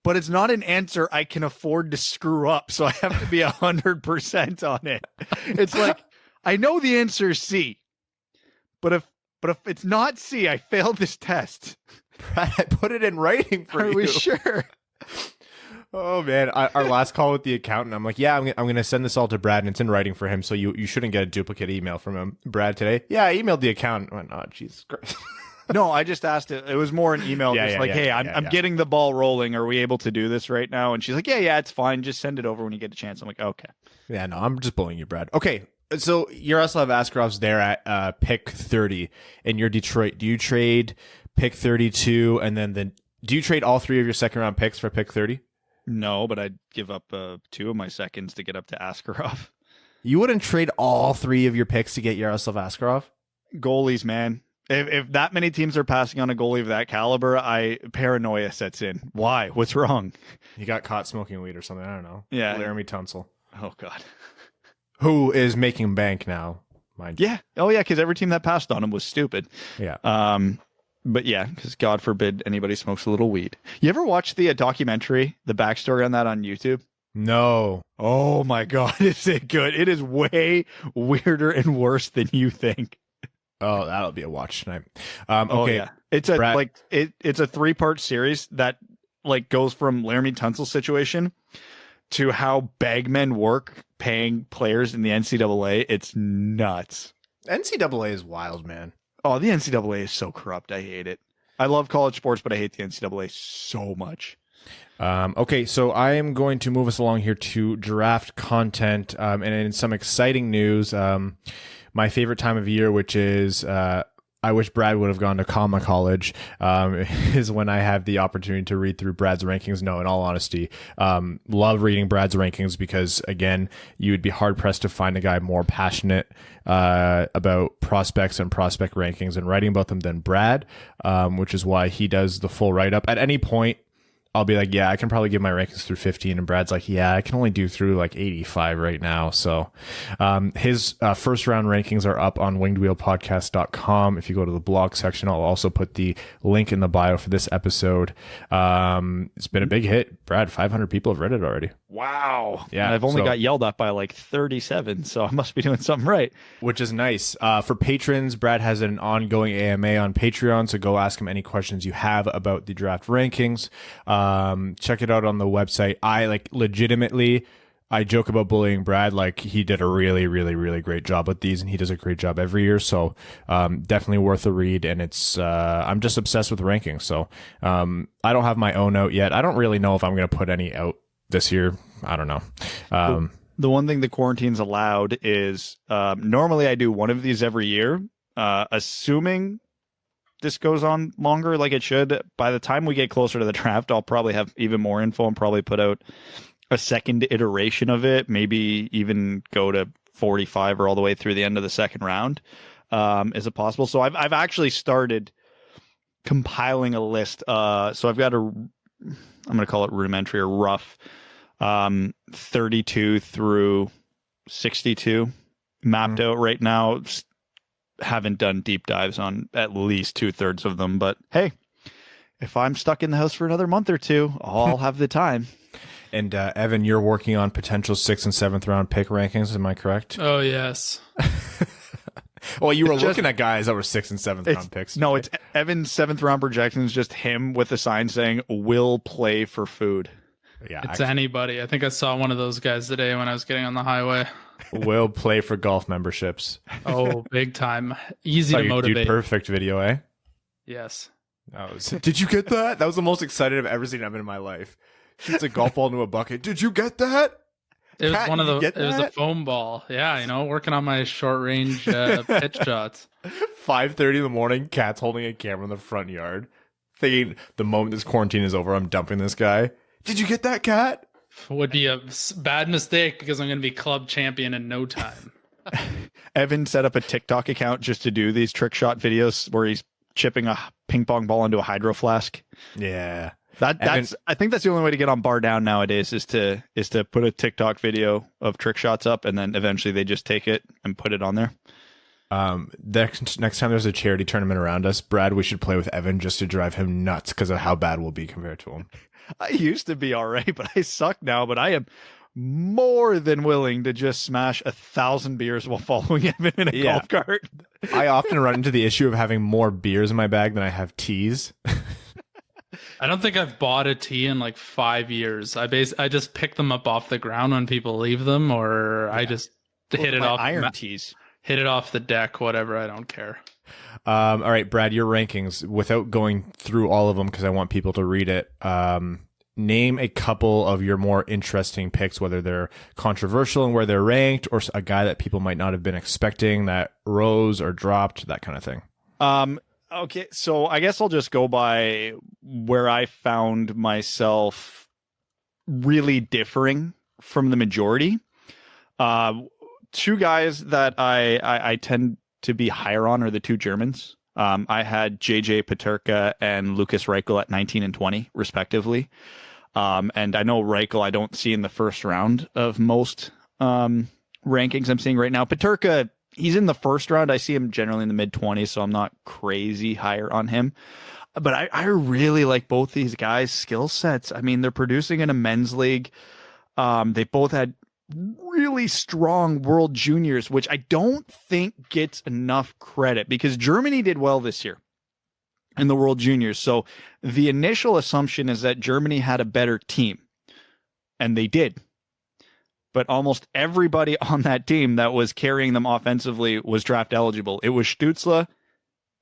C: but it's not an answer I can afford to screw up. So I have to be 100% on it. It's like, I know the answer is C. But if it's not C, I failed this test.
B: Brad, I put it in writing for you.
C: Are we sure?
B: Oh man, our last call with the accountant, I'm like, yeah, I'm gonna send this all to Brad, and it's in writing for him, so you shouldn't get a duplicate email from him. Brad today, yeah, I emailed the accountant. I went, oh, Jesus Christ.
C: No, I just asked it. It was more an email, hey, I'm getting the ball rolling. Are we able to do this right now? And she's like, yeah, it's fine. Just send it over when you get a chance. I'm like, okay.
B: Yeah, no, I'm just bullying you, Brad. Okay. So Yaroslav Askarov's there at pick 30, and you're Detroit. Do you trade pick 32, and then do you trade all 3 of your second round picks for pick 30?
C: No, but I'd give up 2 of my seconds to get up to Askarov.
B: You wouldn't trade all 3 of your picks to get Yaroslav Askarov?
C: Goalies, man. If that many teams are passing on a goalie of that caliber, paranoia sets in. Why? What's wrong?
B: He got caught smoking weed or something. I don't know.
C: Yeah.
B: Laramie Tunsil.
C: Oh, God.
B: Who is making bank now, mind you.
C: Yeah. Oh, yeah, because every team that passed on him was stupid.
B: Yeah.
C: But yeah, because God forbid anybody smokes a little weed. You ever watch the documentary, the backstory on that on YouTube?
B: No.
C: Oh, my God. Is it good? It is way weirder and worse than you think.
B: Oh, that'll be a watch tonight. Okay.
C: Oh, yeah. It's a it's a 3-part series that like goes from Laramie Tunsil's situation to how bagmen work paying players in the NCAA. It's nuts.
B: NCAA is wild, man.
C: Oh, the NCAA is so corrupt. I hate it. I love college sports, but I hate the NCAA so much.
B: Okay, so I am going to move us along here to draft content. And in some exciting news, my favorite time of year, which is I wish Brad would have gone to comma college, is when I have the opportunity to read through Brad's rankings. No, in all honesty, love reading Brad's rankings because, again, you would be hard-pressed to find a guy more passionate about prospects and prospect rankings and writing about them than Brad, which is why he does the full write-up. At any point, I'll be like, yeah, I can probably give my rankings through 15. And Brad's like, yeah, I can only do through like 85 right now. So his first round rankings are up on wingedwheelpodcast.com. If you go to the blog section, I'll also put the link in the bio for this episode. It's been a big hit. Brad, 500 people have read it already.
C: Wow.
B: Yeah.
C: And I've only got yelled at by like 37, so I must be doing something right.
B: Which is nice. For patrons, Brad has an ongoing AMA on Patreon, so go ask him any questions you have about the draft rankings. Check it out on the website. I joke about bullying Brad. Like, he did a really, really, really great job with these, and he does a great job every year. So, definitely worth a read. And it's, I'm just obsessed with rankings. So, I don't have my own out yet. I don't really know if I'm going to put any out this year. I don't know.
C: The one thing the quarantine's allowed is, normally I do one of these every year, assuming this goes on longer like it should. By the time we get closer to the draft, I'll probably have even more info and probably put out a second iteration of it, maybe even go to 45 or all the way through the end of the second round. Is it possible? So I've actually started compiling a list. So I've got I'm going to call it rudimentary or rough, 32 through 62 mapped out right now. Haven't done deep dives on at least 2/3 of them, but hey, if I'm stuck in the house for another month or two, I'll have the time.
B: And Evan, you're working on potential 6th and 7th round pick rankings. Am I correct?
D: Oh, yes.
B: Well, you were looking at guys that were 6th and 7th round picks.
C: No, it's Evan's 7th round projections, just him with a sign saying, "Will play for food."
B: Yeah,
D: It's anybody. I think I saw one of those guys today when I was getting on the highway.
B: will play for golf memberships.
D: Oh, big time. Easy
B: Like
D: to
B: a
D: motivate.
B: Dude Perfect video, eh?
D: Yes.
B: Did you get that? That was the most excited I've ever seen Evan in my life. Shoots a golf ball into a bucket. Did you get that?
D: It was
B: Cat,
D: one of the.
B: you get
D: It was a
B: that?
D: foam ball. Yeah, working on my short range pitch shots.
B: 5:30 in the morning, Cat's holding a camera in the front yard, thinking the moment this quarantine is over, I'm dumping this guy. Did you get that, Cat?
D: Would be a bad mistake because I'm going to be club champion in no time.
C: Evan set up a TikTok account just to do these trick shot videos where he's chipping a ping pong ball into a hydro flask.
B: Yeah.
C: That's I think that's the only way to get on bar down nowadays is to put a TikTok video of trick shots up, and then eventually they just take it and put it on there.
B: Next time there's a charity tournament around us, Brad, we should play with Evan just to drive him nuts because of how bad we'll be compared to him.
C: I used to be all right, but I suck now. But I am more than willing to just smash 1,000 beers while following Evan in a golf cart.
B: I often run into the issue of having more beers in my bag than I have teas.
D: I don't think I've bought a tee in like 5 years. I just pick them up off the ground when people leave them, or I just hit it off
C: iron tees.
D: Hit it off the deck, whatever. I don't care.
B: All right, Brad, your rankings, without going through all of them because I want people to read it. Name a couple of your more interesting picks, whether they're controversial and where they're ranked, or a guy that people might not have been expecting that rose or dropped, that kind of thing.
C: Okay, so I guess I'll just go by where I found myself really differing from the majority. Two guys that I tend to be higher on are the two Germans. I had JJ Peterka and Lukas Reichel at 19 and 20, respectively. And I know Reichel I don't see in the first round of most rankings I'm seeing right now. Peterka, he's in the first round. I see him generally in the mid-20s, so I'm not crazy higher on him. But I really like both these guys' skill sets. I mean, they're producing in a men's league. They both had really strong World Juniors, which I don't think gets enough credit because Germany did well this year in the World Juniors. So the initial assumption is that Germany had a better team, and they did. But almost everybody on that team that was carrying them offensively was draft eligible. It was Stützle,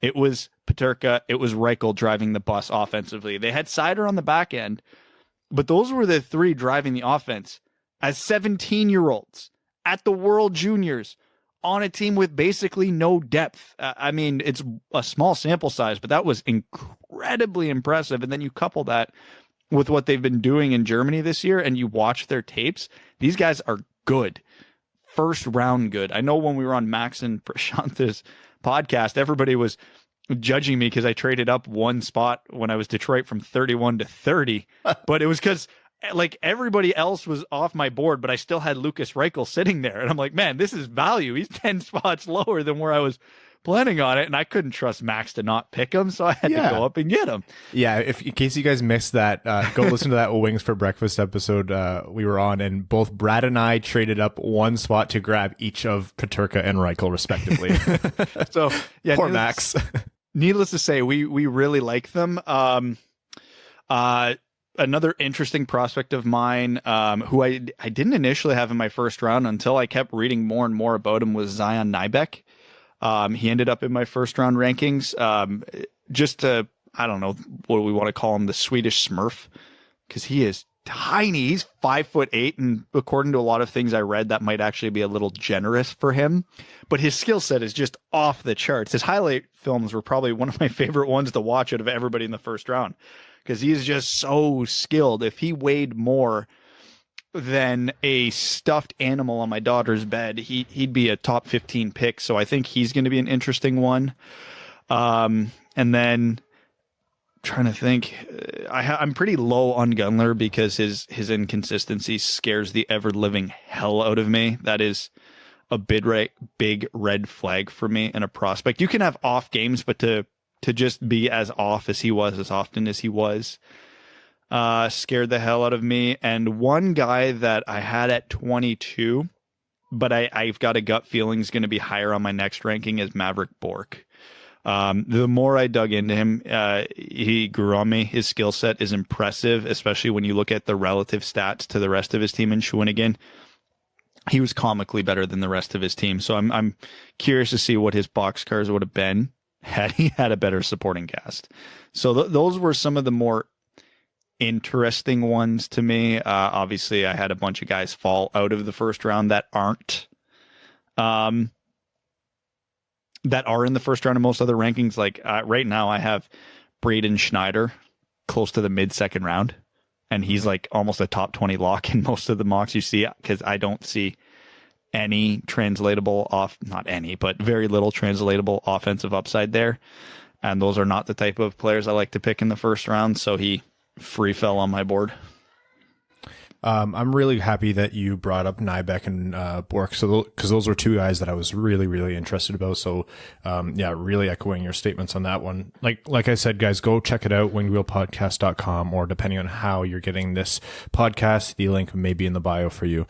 C: it was Peterka, it was Reichel driving the bus offensively. They had Seider on the back end, but those were the three driving the offense as 17-year-olds at the World Juniors on a team with basically no depth. I mean, it's a small sample size, but that was incredibly impressive. And then you couple that with what they've been doing in Germany this year, and you watch their tapes, these guys are good. First round good. I know when we were on Max and Prashantha's podcast, everybody was judging me because I traded up one spot when I was Detroit from 31 to 30, but it was because like everybody else was off my board, but I still had Lukas Reichel sitting there. And I'm like, man, this is value. He's 10 spots lower than where I was planning on it. And I couldn't trust Max to not pick him. So I had to go up and get him.
B: Yeah. In case you guys missed that, go listen to that Wings for Breakfast episode we were on. And both Brad and I traded up one spot to grab each of Peterka and Reichel, respectively.
C: So yeah,
B: poor Max.
C: Needless to say, we really like them. Another interesting prospect of mine, who I didn't initially have in my first round until I kept reading more and more about him, was Zion Nybeck. He ended up in my first round rankings. I don't know what we want to call him, the Swedish Smurf, because he is tiny. He's 5'8", and according to a lot of things I read, that might actually be a little generous for him. But his skill set is just off the charts. His highlight films were probably one of my favorite ones to watch out of everybody in the first round, because he is just so skilled. If he weighed more than a stuffed animal on my daughter's bed, he'd be a top 15 pick. So I think he's going to be an interesting one. And then trying to think, I'm pretty low on Gunler because his inconsistency scares the ever living hell out of me. That is a big red flag for me in a prospect. You can have off games, but to just be as off as he was, as often as he was, scared the hell out of me. And one guy that I had at 22, but I've got a gut feeling is going to be higher on my next ranking, is Maverick Bourque. The more I dug into him, he grew on me. His skill set is impressive, especially when you look at the relative stats to the rest of his team in Shawinigan. He was comically better than the rest of his team. So I'm curious to see what his boxcars would have been had he had a better supporting cast. So those were some of the more interesting ones to me. Obviously, I had a bunch of guys fall out of the first round that aren't. That are in the first round of most other rankings. Like right now, I have Braden Schneider close to the mid-second round, and he's like almost a top 20 lock in most of the mocks you see, because I don't see any translatable not any, but very little translatable offensive upside there. And those are not the type of players I like to pick in the first round. So he free fell on my board.
B: I'm really happy that you brought up Nybeck and Bourque, because those were two guys that I was really, really interested about. So, yeah, really echoing your statements on that one. Like I said, guys, go check it out, wingedwheelpodcast.com, or depending on how you're getting this podcast, the link may be in the bio for you.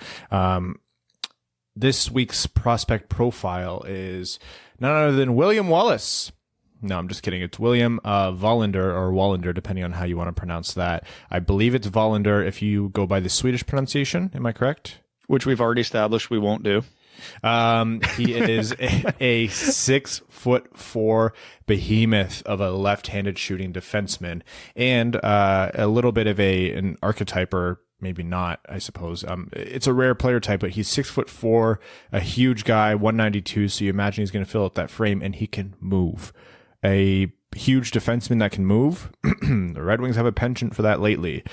B: This week's prospect profile is none other than William Wallace. No, I'm just kidding. It's William Wallander, or Wallander, depending on how you want to pronounce that. I believe it's Wallander if you go by the Swedish pronunciation. Am I correct?
C: Which we've already established we won't do.
B: He is a 6'4" behemoth of a left-handed shooting defenseman, and a little bit of an archetype, or maybe not, I suppose. It's a rare player type, but he's 6'4", a huge guy, 192. So you imagine he's going to fill out that frame, and he can move. A huge defenseman that can move. The Red Wings have a penchant for that lately.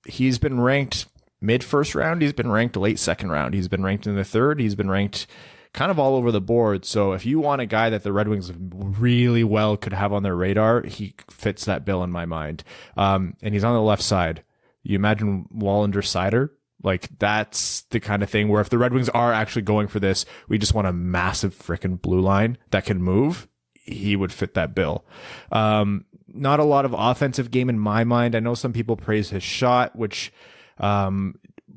B: He's been ranked mid-first round. He's been ranked late second round. He's been ranked in the third. He's been ranked kind of all over the board. So if you want a guy that the Red Wings really well could have on their radar, he fits that bill in my mind. And he's on the left side. You imagine Wallander Sider? Like, that's the kind of thing where if the Red Wings are actually going for this, we just want a massive freaking blue line that can move. He would fit that bill. Not a lot of offensive game in my mind. I know some people praise his shot, which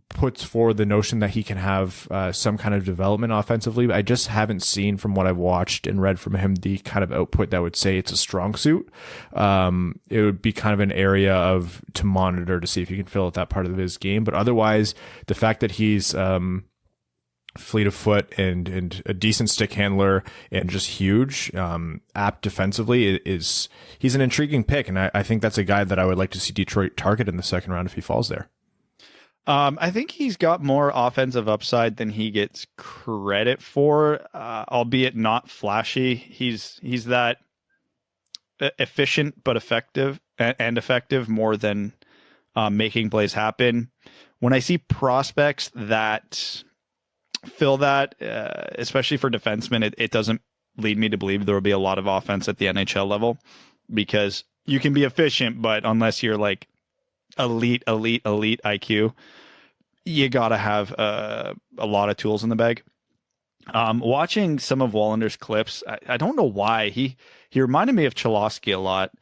B: puts forward the notion that he can have some kind of development offensively. But I just haven't seen, from what I've watched and read from him, the kind of output that would say it's a strong suit. It would be kind of an area to monitor to see if he can fill out that part of his game. But otherwise, the fact that he's fleet of foot and a decent stick handler and just huge, apt defensively, he's an intriguing pick. And I think that's a guy that I would like to see Detroit target in the second round if he falls there.
C: I think he's got more offensive upside than he gets credit for, albeit not flashy. He's that efficient but effective, and effective more than making plays happen. When I see prospects that fill that, especially for defensemen, it doesn't lead me to believe there will be a lot of offense at the NHL level, because you can be efficient, but unless you're like elite IQ, you gotta have a lot of tools in the bag. Watching some of Wallander's clips, I don't know why he reminded me of Cholowski a lot,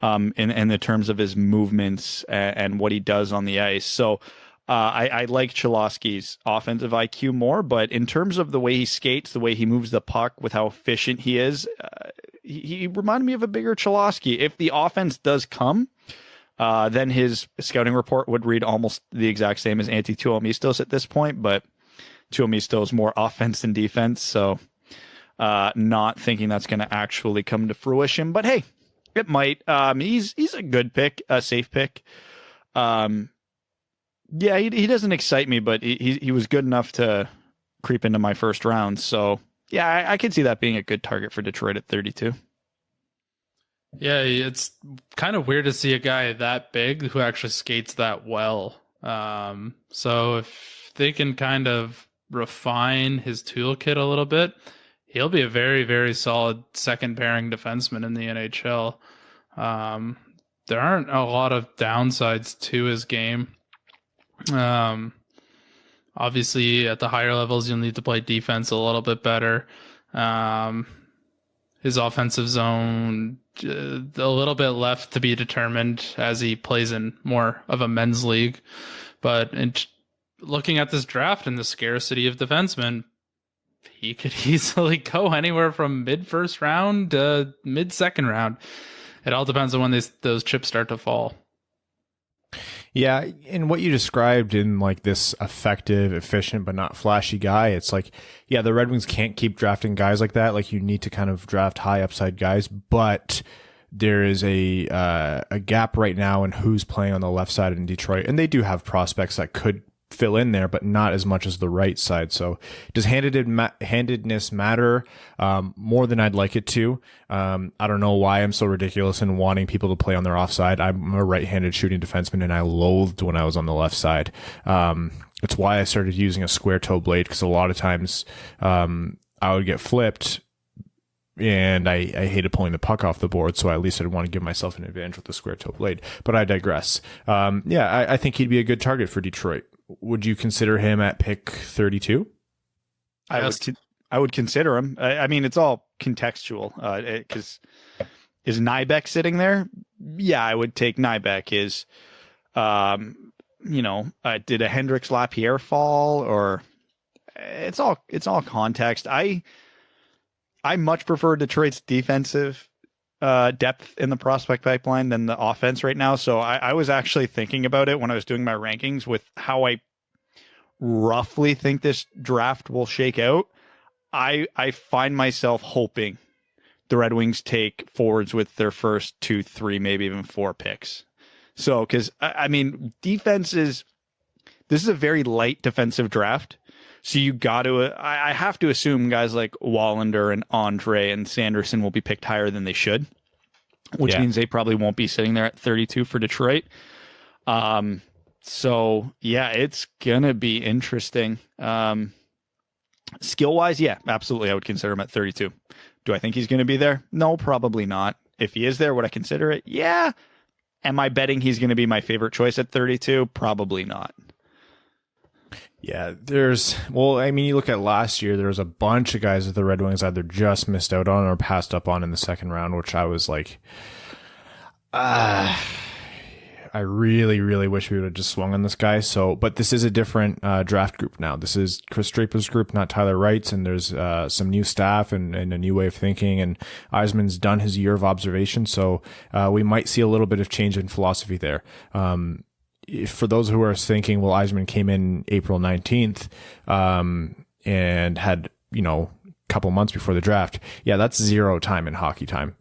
C: in the terms of his movements and what he does on the ice. So I like Cholowski's offensive IQ more, but in terms of the way he skates, the way he moves the puck, with how efficient he is, he reminded me of a bigger Cholowski. If the offense does come, then his scouting report would read almost the exact same as Antti Tuomistos at this point, but Tuomistos is more offense than defense, so not thinking that's going to actually come to fruition. But hey, it might. He's a good pick, a safe pick. Yeah, he doesn't excite me, but he was good enough to creep into my first round. So yeah, I could see that being a good target for Detroit at 32.
D: Yeah, it's kind of weird to see a guy that big who actually skates that well. So if they can kind of refine his toolkit a little bit, he'll be a very, very solid second pairing defenseman in the NHL. There aren't a lot of downsides to his game. Obviously, at the higher levels, you'll need to play defense a little bit better. His offensive zone, a little bit left to be determined as he plays in more of a men's league. But looking at this draft and the scarcity of defensemen, he could easily go anywhere from mid-first round to mid-second round. It all depends on when those chips start to fall.
B: Yeah, and what you described in like this effective, efficient, but not flashy guy, it's like, yeah, the Red Wings can't keep drafting guys like that. Like, you need to kind of draft high upside guys, but there is a gap right now in who's playing on the left side in Detroit, and they do have prospects that could fill in there, but not as much as the right side. So does handedness matter more than I'd like it to? I don't know why I'm so ridiculous in wanting people to play on their offside. I'm a right-handed shooting defenseman, and I loathed when I was on the left side. It's why I started using a square toe blade, because a lot of times I would get flipped, and I hated pulling the puck off the board, so at least I'd want to give myself an advantage with the square toe blade. But I digress. I think he'd be a good target for Detroit. Would you consider him at pick 32?
C: I would consider him. I mean, it's all contextual. Because is Nybeck sitting there? Yeah, I would take Nybeck. Did a Hendricks Lapierre fall? Or it's all context. I much prefer Detroit's defensive depth in the prospect pipeline than the offense right now. So I was actually thinking about it when I was doing my rankings with how I roughly think this draft will shake out. I find myself hoping the Red Wings take forwards with their first 2, 3, maybe even 4 picks. So, because I mean, this is a very light defensive draft. So I have to assume guys like Wallander and Andre and Sanderson will be picked higher than they should, which means they probably won't be sitting there at 32 for Detroit. So yeah, it's going to be interesting. Skill wise, yeah, absolutely. I would consider him at 32. Do I think he's going to be there? No, probably not. If he is there, would I consider it? Yeah. Am I betting he's going to be my favorite choice at 32? Probably not.
B: Yeah, you look at last year, there was a bunch of guys that the Red Wings either just missed out on or passed up on in the second round, which I was like, I really, really wish we would have just swung on this guy. So, but this is a different draft group now. This is Chris Draper's group, not Tyler Wright's, and there's some new staff and a new way of thinking, and Yzerman's done his year of observation, so we might see a little bit of change in philosophy there. For those who are thinking, well, Yzerman came in April 19th and had, a couple months before the draft. Yeah, that's zero time in hockey time.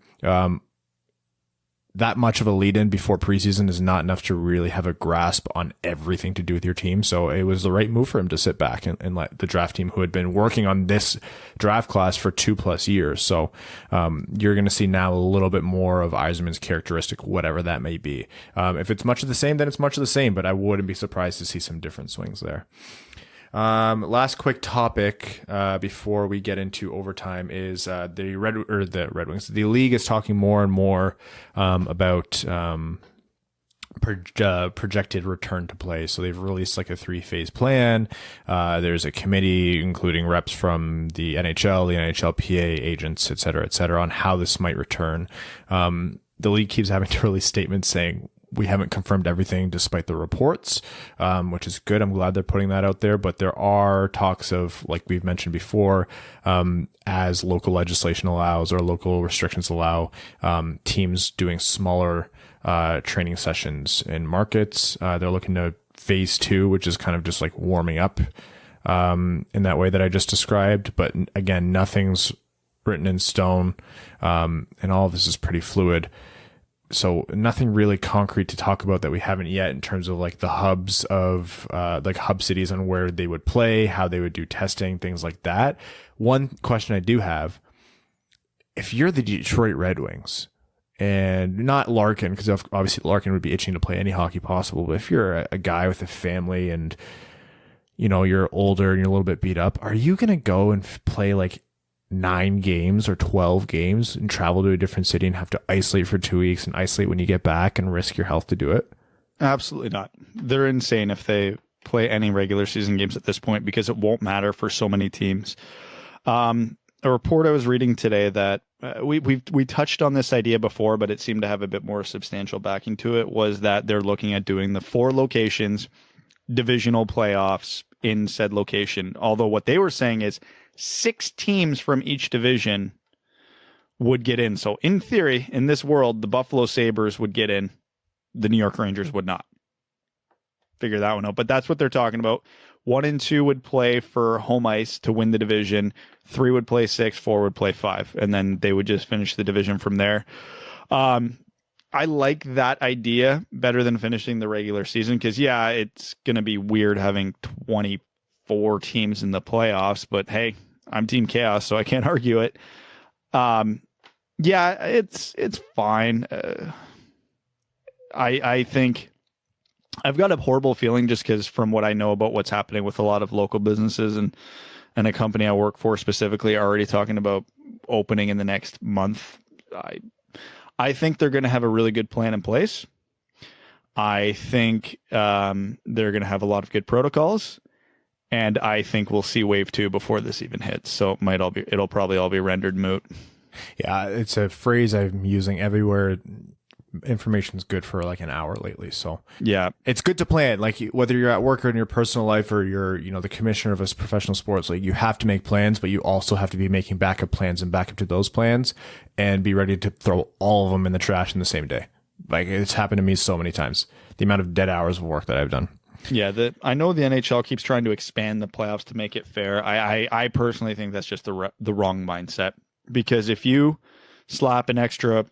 B: That much of a lead in before preseason is not enough to really have a grasp on everything to do with your team. So it was the right move for him to sit back and let the draft team, who had been working on this draft class for 2+ years. So you're going to see now a little bit more of Yzerman's characteristic, whatever that may be. If it's much of the same, then it's much of the same, but I wouldn't be surprised to see some different swings there. Last quick topic before we get into overtime is the Red Wings. The league is talking more and more about projected return to play. So they've released like a 3-phase plan. There's a committee including reps from the NHL, the NHLPA, agents, et cetera, on how this might return. The league keeps having to release statements saying, we haven't confirmed everything despite the reports, which is good. I'm glad they're putting that out there, but there are talks of, like we've mentioned before, as local legislation allows or local restrictions allow, teams doing smaller training sessions in markets. They're looking to phase 2, which is kind of just like warming up in that way that I just described. But again, nothing's written in stone, and all of this is pretty fluid. So nothing really concrete to talk about that we haven't yet in terms of like the hubs of like hub cities and where they would play, how they would do testing, things like that. One question I do have, if you're the Detroit Red Wings, and not Larkin, because obviously Larkin would be itching to play any hockey possible, but if you're a guy with a family and you're older and you're a little bit beat up, are you going to go and play like 9 games or 12 games and travel to a different city and have to isolate for 2 weeks and isolate when you get back and risk your health to do it?
C: Absolutely not. They're insane if they play any regular season games at this point because it won't matter for so many teams. A report I was reading today that we touched on this idea before, but it seemed to have a bit more substantial backing to it, was that they're looking at doing the 4 locations, divisional playoffs in said location. Although what they were saying is 6 teams from each division would get in. So in theory, in this world, the Buffalo Sabres would get in. The New York Rangers would not. Figure that one out. But that's what they're talking about. 1 and 2 would play for home ice to win the division. 3 would play 6, 4 would play 5. And then they would just finish the division from there. I like that idea better than finishing the regular season because, yeah, it's going to be weird having 24 teams in the playoffs. But, hey, I'm Team Chaos, so I can't argue it. Yeah, it's fine. I think I've got a horrible feeling just because from what I know about what's happening with a lot of local businesses and a company I work for specifically already talking about opening in the next month. I think they're going to have a really good plan in place. I think they're going to have a lot of good protocols, and I think we'll see wave 2 before this even hits. So it'll probably all be rendered moot.
B: Yeah, it's a phrase I'm using everywhere. Information's good for like an hour lately, so
C: yeah,
B: it's good to plan. Like whether you're at work or in your personal life, or you're the commissioner of a professional sports league, you have to make plans, but you also have to be making backup plans and backup to those plans, and be ready to throw all of them in the trash in the same day. Like it's happened to me so many times. The amount of dead hours of work that I've done.
C: Yeah, I know the NHL keeps trying to expand the playoffs to make it fair. I personally think that's just the wrong mindset, because if you slap an extra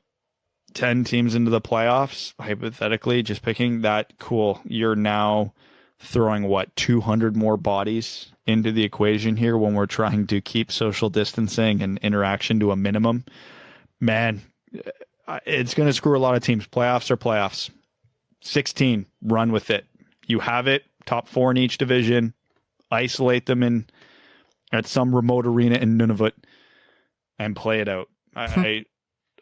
C: 10 teams into the playoffs, hypothetically, just picking that, cool, you're now throwing 200 more bodies into the equation here when we're trying to keep social distancing and interaction to a minimum. Man, it's going to screw a lot of teams. Playoffs are playoffs. 16, run with it. You have it, top 4 in each division, isolate them at some remote arena in Nunavut and play it out.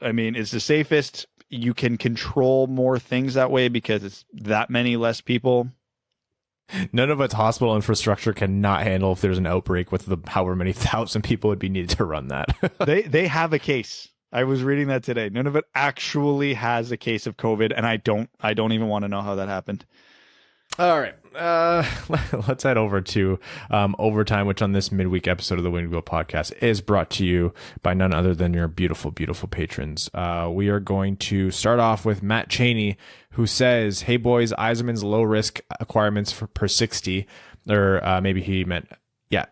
C: I mean, it's the safest. You can control more things that way because it's that many less people.
B: None of its hospital infrastructure cannot handle if there's an outbreak with the however many thousand people would be needed to run that.
C: They have a case. I was reading that today. None of it actually has a case of COVID, and I don't even want to know how that happened.
B: All right. Let's head over to Overtime, which on this midweek episode of the Win Go podcast is brought to you by none other than your beautiful, beautiful patrons. We are going to start off with Matt Cheney, who says, "Hey boys, Yzerman's low risk acquirements per 60, or maybe he meant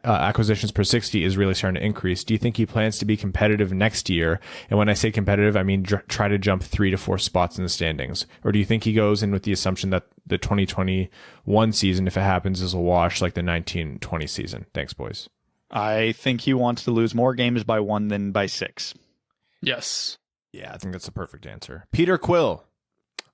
B: acquisitions per 60 is really starting to increase. Do you think he plans to be competitive next year? And when I say competitive, I mean try to jump 3 to 4 spots in the standings. Or do you think he goes in with the assumption that the 2021 season, if it happens, is a wash like the 1920 season? Thanks, boys."
C: I think he wants to lose more games by 1 than by 6.
D: Yes.
B: Yeah, I think that's the perfect answer. Peter Quill.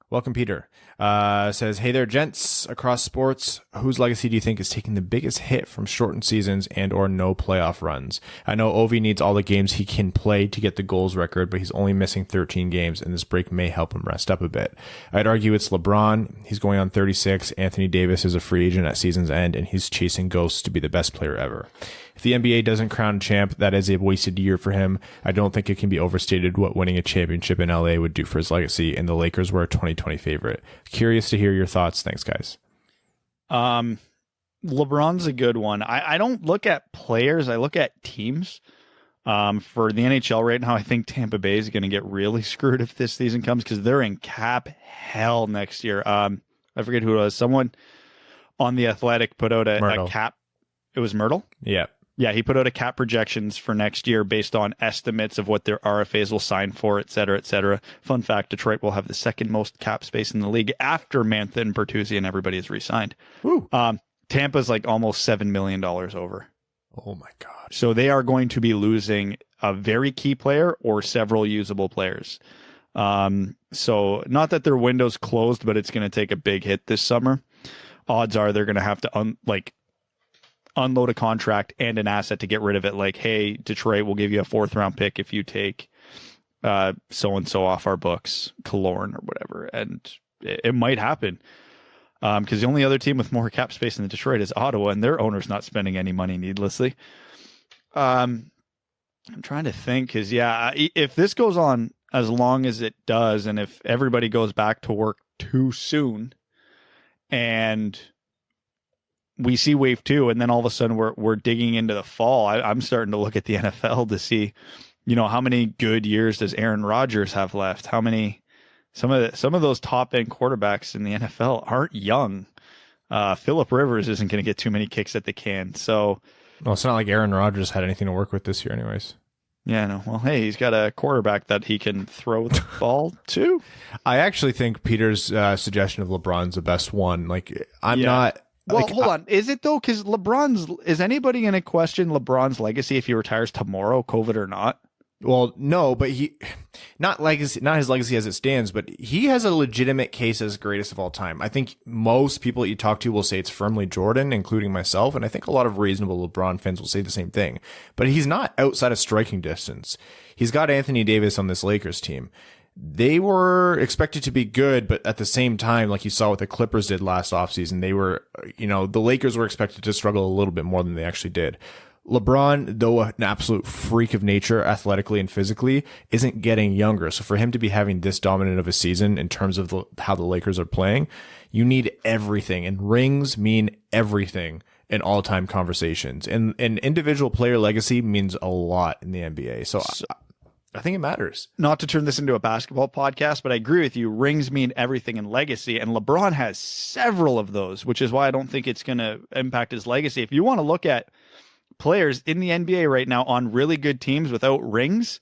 B: Welcome, Peter. Says, "Hey there, gents across sports. Whose legacy do you think is taking the biggest hit from shortened seasons and or no playoff runs? I know Ovi needs all the games he can play to get the goals record, but he's only missing 13 games, and this break may help him rest up a bit. I'd argue it's LeBron. He's going on 36. Anthony Davis is a free agent at season's end, and he's chasing ghosts to be the best player ever. If the NBA doesn't crown champ, that is a wasted year for him. I don't think it can be overstated what winning a championship in LA would do for his legacy, and the Lakers were a 2020 favorite. Curious to hear your thoughts. Thanks, guys."
C: LeBron's a good one. I don't look at players. I look at teams. For the NHL right now, I think Tampa Bay is going to get really screwed if this season comes because they're in cap hell next year. I forget who it was. Someone on The Athletic put out a cap. It was Myrtle?
B: Yeah.
C: Yeah, he put out a cap projections for next year based on estimates of what their RFAs will sign for, et cetera, et cetera. Fun fact, Detroit will have the second most cap space in the league after Mantha and Bertuzzi, and everybody is re-signed. Tampa's like almost $7 million over.
B: Oh my God.
C: So they are going to be losing a very key player or several usable players. So not that their window's closed, but it's going to take a big hit this summer. Odds are they're going to have to unload a contract and an asset to get rid of it. Like, hey, Detroit, we'll give you a 4th round pick if you take so-and-so off our books, Killorn or whatever. And it might happen. because the only other team with more cap space than Detroit is Ottawa, and their owner's not spending any money needlessly. I'm trying to think, because if this goes on as long as it does, and if everybody goes back to work too soon, and we see wave 2, and then all of a sudden we're digging into the fall, I'm starting to look at the NFL to see, how many good years does Aaron Rodgers have left? How many? Some of those top end quarterbacks in the NFL aren't young. Phillip Rivers isn't going to get too many kicks at the can. So,
B: well, it's not like Aaron Rodgers had anything to work with this year, anyways.
C: Yeah, no. Well, hey, he's got a quarterback that he can throw the ball to.
B: I actually think Peter's suggestion of LeBron's the best one. Like, I'm not.
C: Well,
B: like,
C: hold on. Is it though? Because is anybody going to question LeBron's legacy if he retires tomorrow, COVID or not?
B: Well, no, but not his legacy as it stands, but he has a legitimate case as greatest of all time. I think most people that you talk to will say it's firmly Jordan, including myself, and I think a lot of reasonable LeBron fans will say the same thing. But he's not outside of striking distance. He's got Anthony Davis on this Lakers team. They were expected to be good, but at the same time, like you saw what the Clippers did last offseason, they were, the Lakers were expected to struggle a little bit more than they actually did. LeBron, though an absolute freak of nature athletically and physically, isn't getting younger. So for him to be having this dominant of a season in terms of how the Lakers are playing, you need everything. And rings mean everything in all-time conversations. And individual player legacy means a lot in the NBA. So I think it matters.
C: Not to turn this into a basketball podcast, but I agree with you. Rings mean everything in legacy. And LeBron has several of those, which is why I don't think it's going to impact his legacy. If you want to look at players in the NBA right now on really good teams without rings,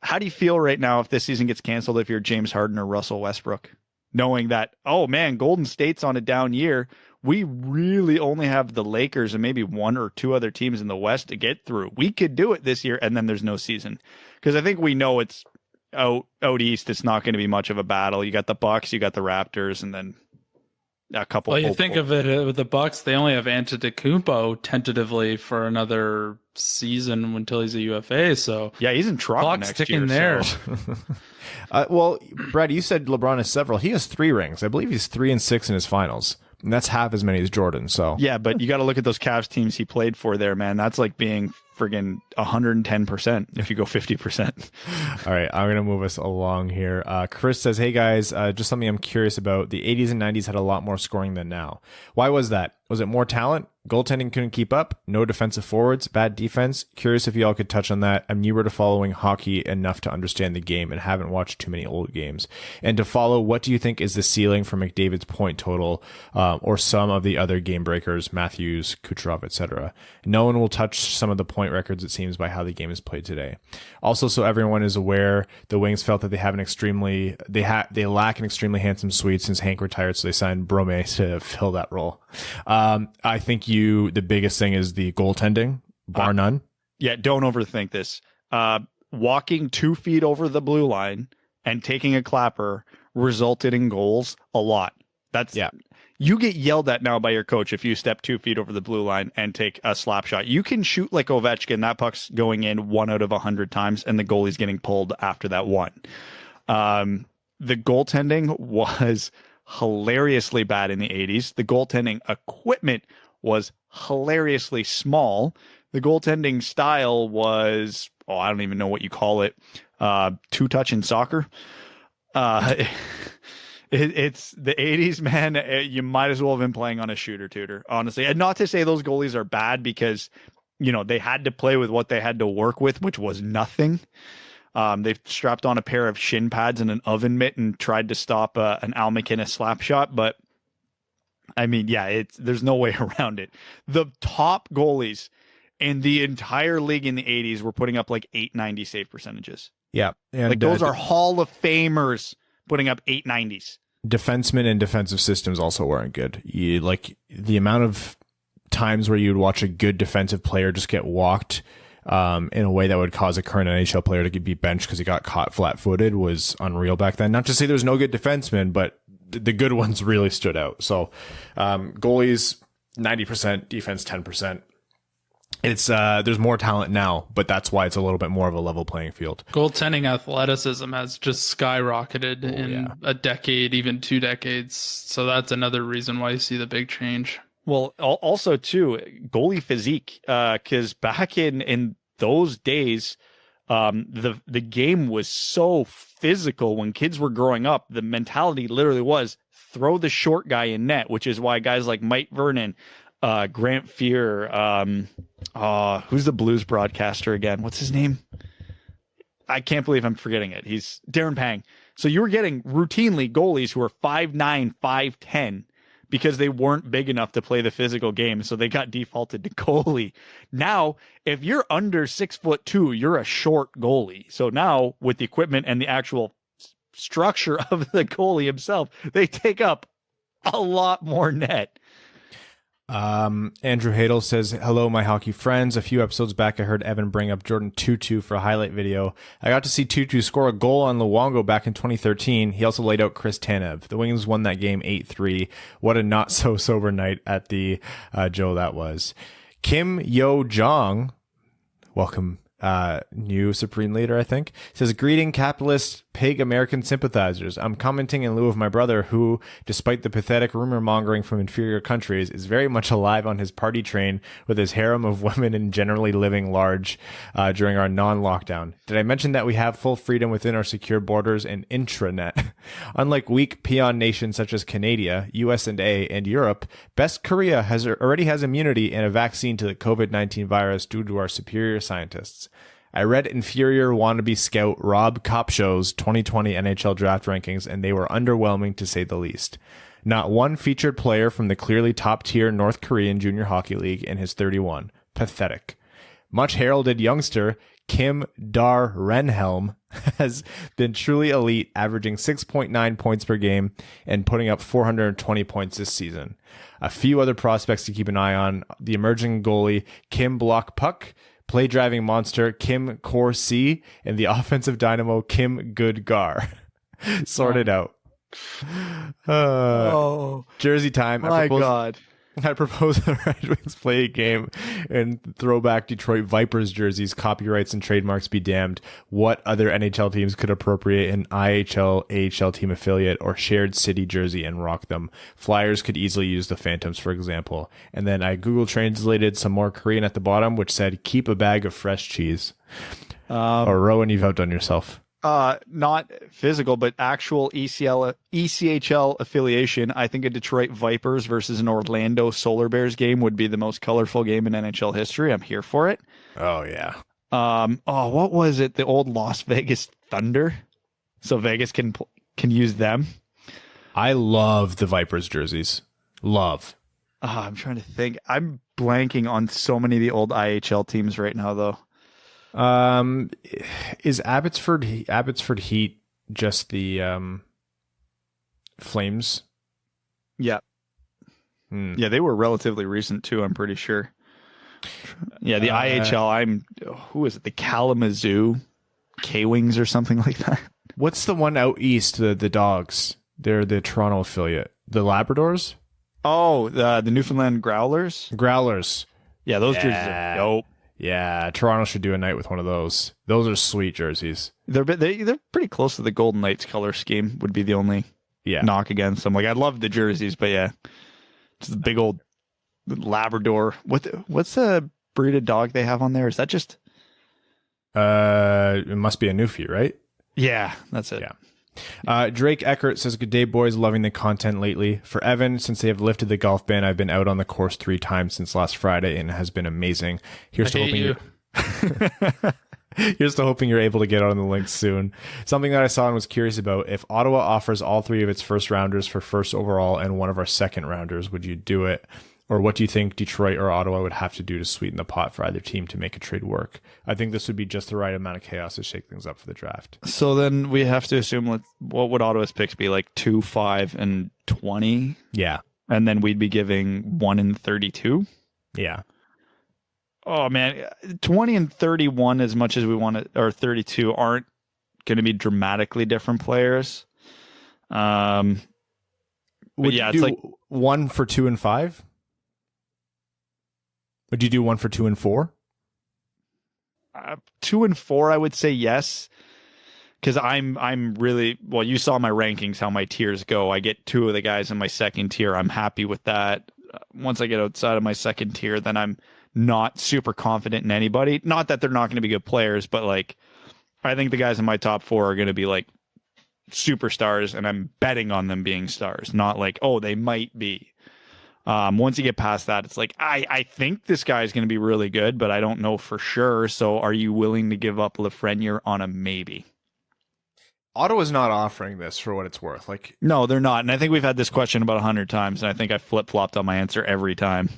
C: how do you feel right now if this season gets canceled if you're James Harden or Russell Westbrook? Knowing that, oh man, Golden State's on a down year. We really only have the Lakers and maybe one or two other teams in the West to get through. We could do it this year, and then there's no season. Because I think we know it's out east. It's not going to be much of a battle. You got the Bucks, you got the Raptors, and then a couple.
D: Well, you think of it with the Bucks, they only have Antetokounmpo tentatively for another season until he's a UFA. So
C: yeah, he's in Toronto
D: clock's
C: next
D: ticking
C: year.
D: there.
C: So.
B: Well, Brad, you said LeBron has several. He has 3 rings. I believe he's 3 and 6 in his finals. And that's half as many as Jordan. So
C: yeah, but you got to look at those Cavs teams he played for there, man. That's like being friggin' 110% if you go 50%.
B: All right, I'm going to move us along here. Chris says, hey guys, just something I'm curious about. The 80s and 90s had a lot more scoring than now. Why was that? Was it more talent? Goaltending couldn't keep up? No defensive forwards? Bad defense? Curious if y'all could touch on that. I'm newer to following hockey enough to understand the game and haven't watched too many old games. And to follow, what do you think is the ceiling for McDavid's point total or some of the other game breakers, Matthews, Kucherov, etc.? No one will touch some of the point records, it seems, by how the game is played today. Also, so everyone is aware, the Wings felt that they have they lack an extremely handsome Swede since Hank retired, so they signed Brome to fill that role. I think the biggest thing is the goaltending, bar none.
C: Yeah, don't overthink this. Walking 2 feet over the blue line and taking a clapper resulted in goals a lot. You get yelled at now by your coach if you step 2 feet over the blue line and take a slap shot. You can shoot like Ovechkin, that puck's going in 1 out of 100 times, and the goalie's getting pulled after that one. The goaltending was hilariously bad in the 80s. The goaltending equipment was hilariously small. The goaltending style was, I don't even know what you call it, two-touch in soccer. It's the 80s, man. You might as well have been playing on a shooter tutor, honestly. And not to say those goalies are bad because, they had to play with what they had to work with, which was nothing. They've strapped on a pair of shin pads and an oven mitt and tried to stop an Al McInnes slap shot. But I mean, yeah, there's no way around it. The top goalies in the entire league in the 80s were putting up like 890 save percentages.
B: Yeah. And
C: like those are Hall of Famers putting up 890s.
B: Defensemen and defensive systems also weren't good. Like the amount of times where you'd watch a good defensive player just get walked in a way that would cause a current NHL player to be benched because he got caught flat-footed was unreal back then. Not to say there's no good defensemen, but the good ones really stood out. So goalies, 90%, defense, 10%. It's there's more talent now, but that's why it's a little bit more of a level playing field.
D: Goaltending athleticism has just skyrocketed in a decade, even 2 decades. So that's another reason why you see the big change.
C: Well, also too, goalie physique, because back in those days, the game was so physical when kids were growing up. The mentality literally was throw the short guy in net, which is why guys like Mike Vernon, Grant Fear, who's the Blues broadcaster again? What's his name? I can't believe I'm forgetting it. He's Darren Pang. So you were getting routinely goalies who were 5'9", 5'10", because they weren't big enough to play the physical game, so they got defaulted to goalie. Now, if you're under 6'2", you're a short goalie. So now, with the equipment and the actual structure of the goalie himself, they take up a lot more net.
B: Andrew Hadel says, hello, my hockey friends. A few episodes back, I heard Evan bring up Jordan Tutu for a highlight video. I got to see Tutu score a goal on Luongo back in 2013. He also laid out Chris Tanev. The Wings won that game 8-3. What a not so sober night at the Joe that was. Kim Yo Jong, welcome, new Supreme Leader, I think, says, greeting capitalist pig American sympathizers. I'm commenting in lieu of my brother who, despite the pathetic rumor mongering from inferior countries, is very much alive on his party train with his harem of women and generally living large during our non-lockdown. Did I mention that we have full freedom within our secure borders and intranet? Unlike weak peon nations such as Canada, USA, and Europe, best Korea already has immunity and a vaccine to the COVID-19 virus due to our superior scientists. I read inferior wannabe scout Rob Kopshow's 2020 NHL Draft Rankings, and they were underwhelming to say the least. Not one featured player from the clearly top-tier North Korean Junior Hockey League in his 31. Pathetic. Much heralded youngster Kim Dar-Renhelm has been truly elite, averaging 6.9 points per game and putting up 420 points this season. A few other prospects to keep an eye on: the emerging goalie Kim Block-Puck, play driving monster Kim Corsi, and the offensive dynamo Kim Goodgar. Sorted out. Jersey time.
C: My God.
B: I propose the Red Wings play a game and throwback Detroit Vipers jerseys, copyrights and trademarks be damned. What other NHL teams could appropriate an IHL, AHL team affiliate or shared city jersey and rock them? Flyers could easily use the Phantoms, for example. And then I Google translated some more Korean at the bottom, which said, keep a bag of fresh cheese. Or Rowan, you've outdone yourself.
C: Not physical, but actual ECHL affiliation. I think a Detroit Vipers versus an Orlando Solar Bears game would be the most colorful game in NHL history. I'm here for it.
B: Oh, yeah.
C: What was it? The old Las Vegas Thunder. So Vegas can use them.
B: I love the Vipers jerseys. Love.
C: I'm trying to think. I'm blanking on so many of the old IHL teams right now, though.
B: Is Abbotsford Heat just the Flames?
C: Yeah. Yeah, they were relatively recent too, I'm pretty sure. Yeah, the IHL, who is it? The Kalamazoo K-Wings or something like that.
B: What's the one out east, the Dogs? They're the Toronto affiliate. The Labradors?
C: Oh, the Newfoundland Growlers?
B: Growlers.
C: Yeah, those jerseys are dope.
B: Yeah, Toronto should do a night with one of those. Those are sweet jerseys.
C: They're pretty close to the Golden Knights color scheme, would be the only knock against them. Like, I love the jerseys, but yeah, just the big old Labrador. What's the breed of dog they have on there? Is that just...
B: It must be a Newfie, right?
C: Yeah, that's it.
B: Yeah. Drake Eckert says, good day, boys. Loving the content lately. For Evan, since they have lifted the golf ban, I've been out on the course 3 times since last Friday, and it has been amazing. Here's to hoping you're able to get on the links soon. Something that I saw and was curious about: if Ottawa offers all 3 of its first rounders for first overall and one of our second rounders, would you do it? Or what do you think Detroit or Ottawa would have to do to sweeten the pot for either team to make a trade work? I think this would be just the right amount of chaos to shake things up for the draft.
C: So then we have to assume, what would Ottawa's picks be? Like 2, 5, and 20?
B: Yeah.
C: And then we'd be giving 1 and 32?
B: Yeah.
C: Oh, man. 20 and 31, as much as we want it, or 32, aren't going to be dramatically different players.
B: Would you do
C: it's like
B: 1 for 2 and 5? Would you do 1 for 2 and 4?
C: 2 and 4, I would say yes. Because I'm really, well, you saw my rankings, how my tiers go. I get 2 of the guys in my second tier. I'm happy with that. Once I get outside of my second tier, then I'm not super confident in anybody. Not that they're not going to be good players, but like, I think the guys in my top 4 are going to be like superstars, and I'm betting on them being stars, not like, oh, they might be. Once you get past that, it's like, I think this guy is going to be really good, but I don't know for sure. So are you willing to give up Lafreniere on a maybe?
B: Ottawa's not offering this for what it's worth. Like,
C: no, they're not. And I think we've had this question about 100 times, and I think I flip-flopped on my answer every time.